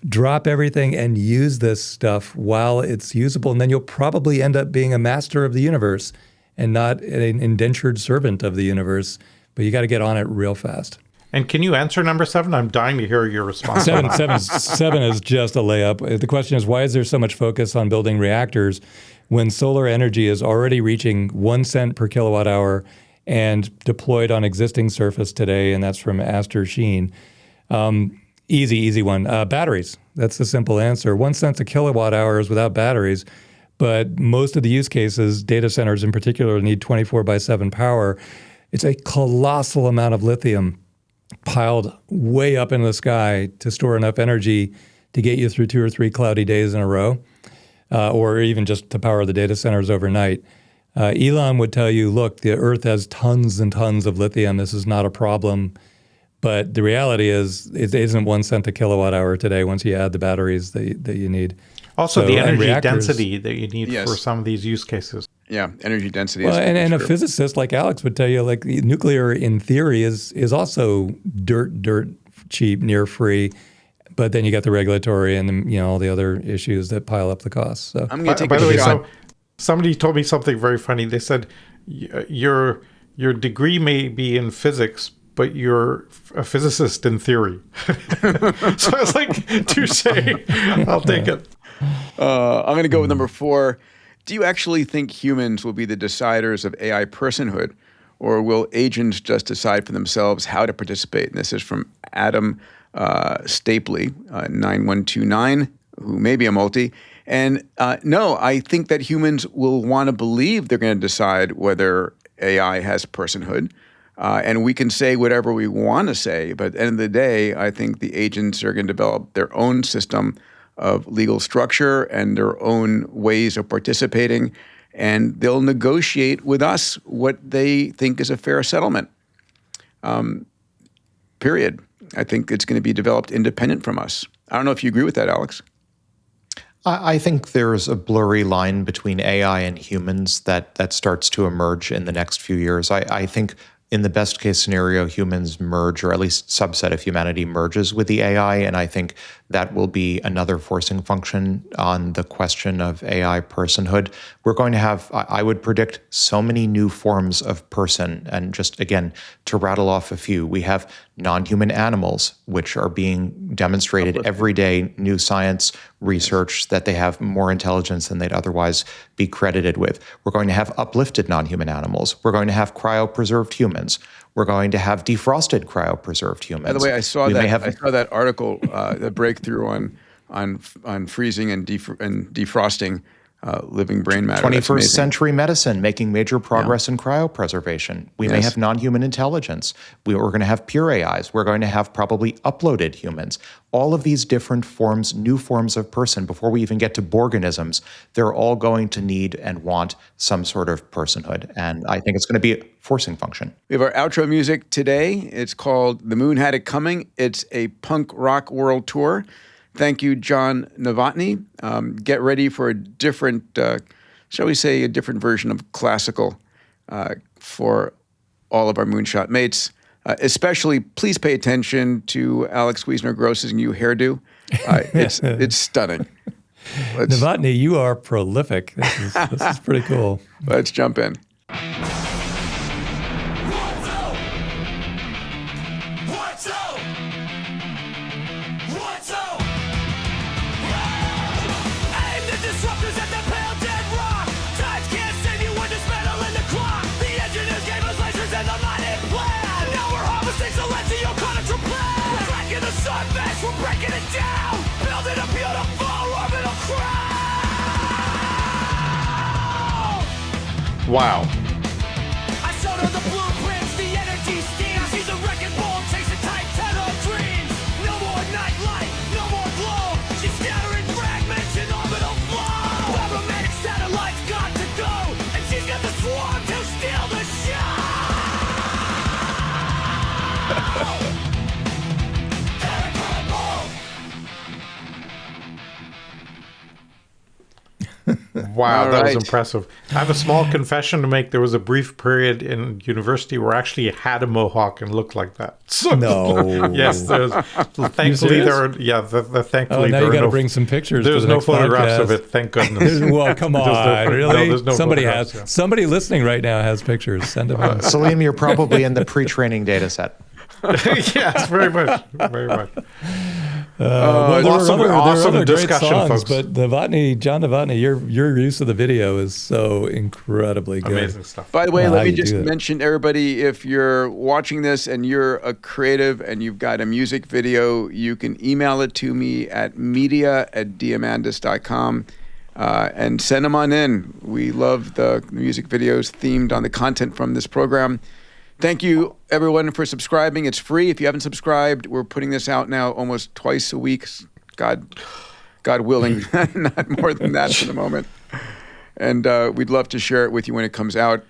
Drop everything and use this stuff while it's usable, and then you'll probably end up being a master of the universe and not an indentured servant of the universe. But you got to get on it real fast. And can you answer number 7? I'm dying to hear your response. Seven is just a layup. The question is, why is there so much focus on building reactors when solar energy is already reaching 1 cent per kilowatt hour and deployed on existing surface today? And that's from Aster Sheen. Easy one. Batteries. That's the simple answer. 1 cent a kilowatt hour is without batteries. But most of the use cases, data centers in particular, need 24/7 power. It's a colossal amount of lithium piled way up in the sky to store enough energy to get you through 2 or 3 cloudy days in a row, or even just to power the data centers overnight. Elon would tell you, look, the Earth has tons and tons of lithium. This is not a problem. But the reality is, it isn't 1 cent a kilowatt hour today once you add the batteries that you need. Also, the energy density that you need for some of these use cases. Yeah, energy density. Well, and a physicist like Alex would tell you, like, nuclear in theory is also dirt cheap, near free. But then you got the regulatory and all the other issues that pile up the costs. So I'm going to take by the way, shot. Somebody told me something very funny. They said your degree may be in physics, but you're a physicist in theory. So I was like, touche. I'll take it. I'm going to go with number 4. Do you actually think humans will be the deciders of AI personhood, or will agents just decide for themselves how to participate? And this is from Adam Stapley, 9129, who may be a multi. And no, I think that humans will want to believe they're going to decide whether AI has personhood. And we can say whatever we want to say, but at the end of the day, I think the agents are going to develop their own system of legal structure and their own ways of participating, and they'll negotiate with us what they think is a fair settlement. Period. I think it's going to be developed independent from us. I don't know if you agree with that, Alex. I think there's a blurry line between AI and humans that starts to emerge in the next few years. I think in the best case scenario, humans merge, or at least subset of humanity merges with the AI. And I think that will be another forcing function on the question of AI personhood. We're going to have, I would predict, so many new forms of person. And just, again, to rattle off a few, we have non-human animals, which are being demonstrated every day, new science research that they have more intelligence than they'd otherwise be credited with. We're going to have uplifted non-human animals. We're going to have cryopreserved humans. We're going to have defrosted cryopreserved humans. By the way, I saw that article, the breakthrough on freezing and defrosting living brain matter. 21st century medicine making major progress in cryopreservation. We may have non-human intelligence. We're going to have pure AIs. We're going to have probably uploaded humans. All of these different forms, new forms of person, before we even get to Borganisms, they're all going to need and want some sort of personhood. And I think it's going to be a forcing function. We have our outro music today. It's called The Moon Had It Coming. It's a punk rock world tour. Thank you, John Novotny. Get ready for a different, shall we say, a different version of classical for all of our Moonshot mates. Especially, please pay attention to Alex Wissner-Gross's new hairdo. It's stunning. Novotny, you are prolific. This is pretty cool. Let's jump in. Wow. I showed her the blueprints, the energy schemes. She's a wrecking ball, chasing tight tether dreams. No more nightlight, no more glow. She's scattering fragments in orbital flow. Aromatic satellite Wow, All that was right. impressive. I have a small confession to make. There was a brief period in university where I actually had a mohawk and looked like that. So, No. yes, there's. Thankfully, serious? there are. Yeah, thankfully, now there you are got to no. bring some pictures. There's for the no next photographs podcast. of it. Thank goodness. Well, come on, really? there's no Somebody photographs, has. yeah. Somebody listening right now has pictures. Send them in. Salim, you're probably in the pre-training data set. Yes, very much, very much. Well, there awesome- are awesome other great discussion, songs, folks. but John Novotny, your use of the video is so incredibly good. Amazing stuff. By the way, How let me you just do it. mention everybody, if you're watching this and you're a creative and you've got a music video, you can email it to me at media@diamandis.com and send them on in. We love the music videos themed on the content from this program. Thank you, everyone, for subscribing. It's free. If you haven't subscribed, we're putting this out now almost twice a week. God willing, not more than that for the moment. And we'd love to share it with you when it comes out.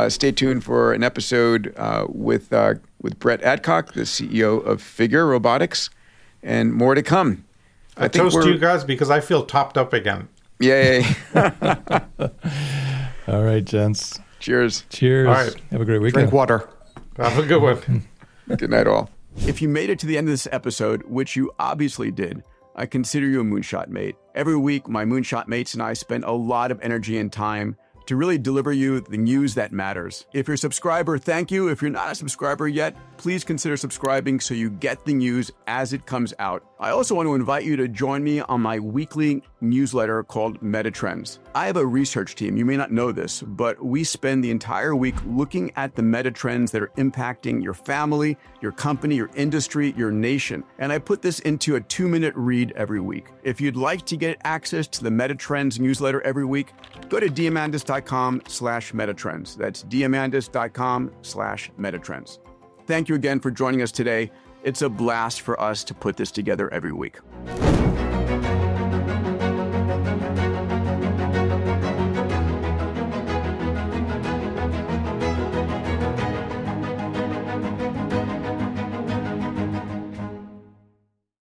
Stay tuned for an episode with Brett Adcock, the CEO of Figure Robotics, and more to come. I toast to you guys because I feel topped up again. Yay. All right, gents. Cheers. Cheers. All right. Have a great weekend. Drink water. Have a good one. Good night, all. If you made it to the end of this episode, which you obviously did, I consider you a moonshot mate. Every week, my moonshot mates and I spend a lot of energy and time to really deliver you the news that matters. If you're a subscriber, thank you. If you're not a subscriber yet, please consider subscribing so you get the news as it comes out. I also want to invite you to join me on my weekly newsletter called Metatrends. I have a research team. You may not know this, but we spend the entire week looking at the metatrends that are impacting your family, your company, your industry, your nation. And I put this into a 2-minute read every week. If you'd like to get access to the Metatrends newsletter every week, go to diamandis.com/metatrends. That's diamandis.com/metatrends. Thank you again for joining us today. It's a blast for us to put this together every week.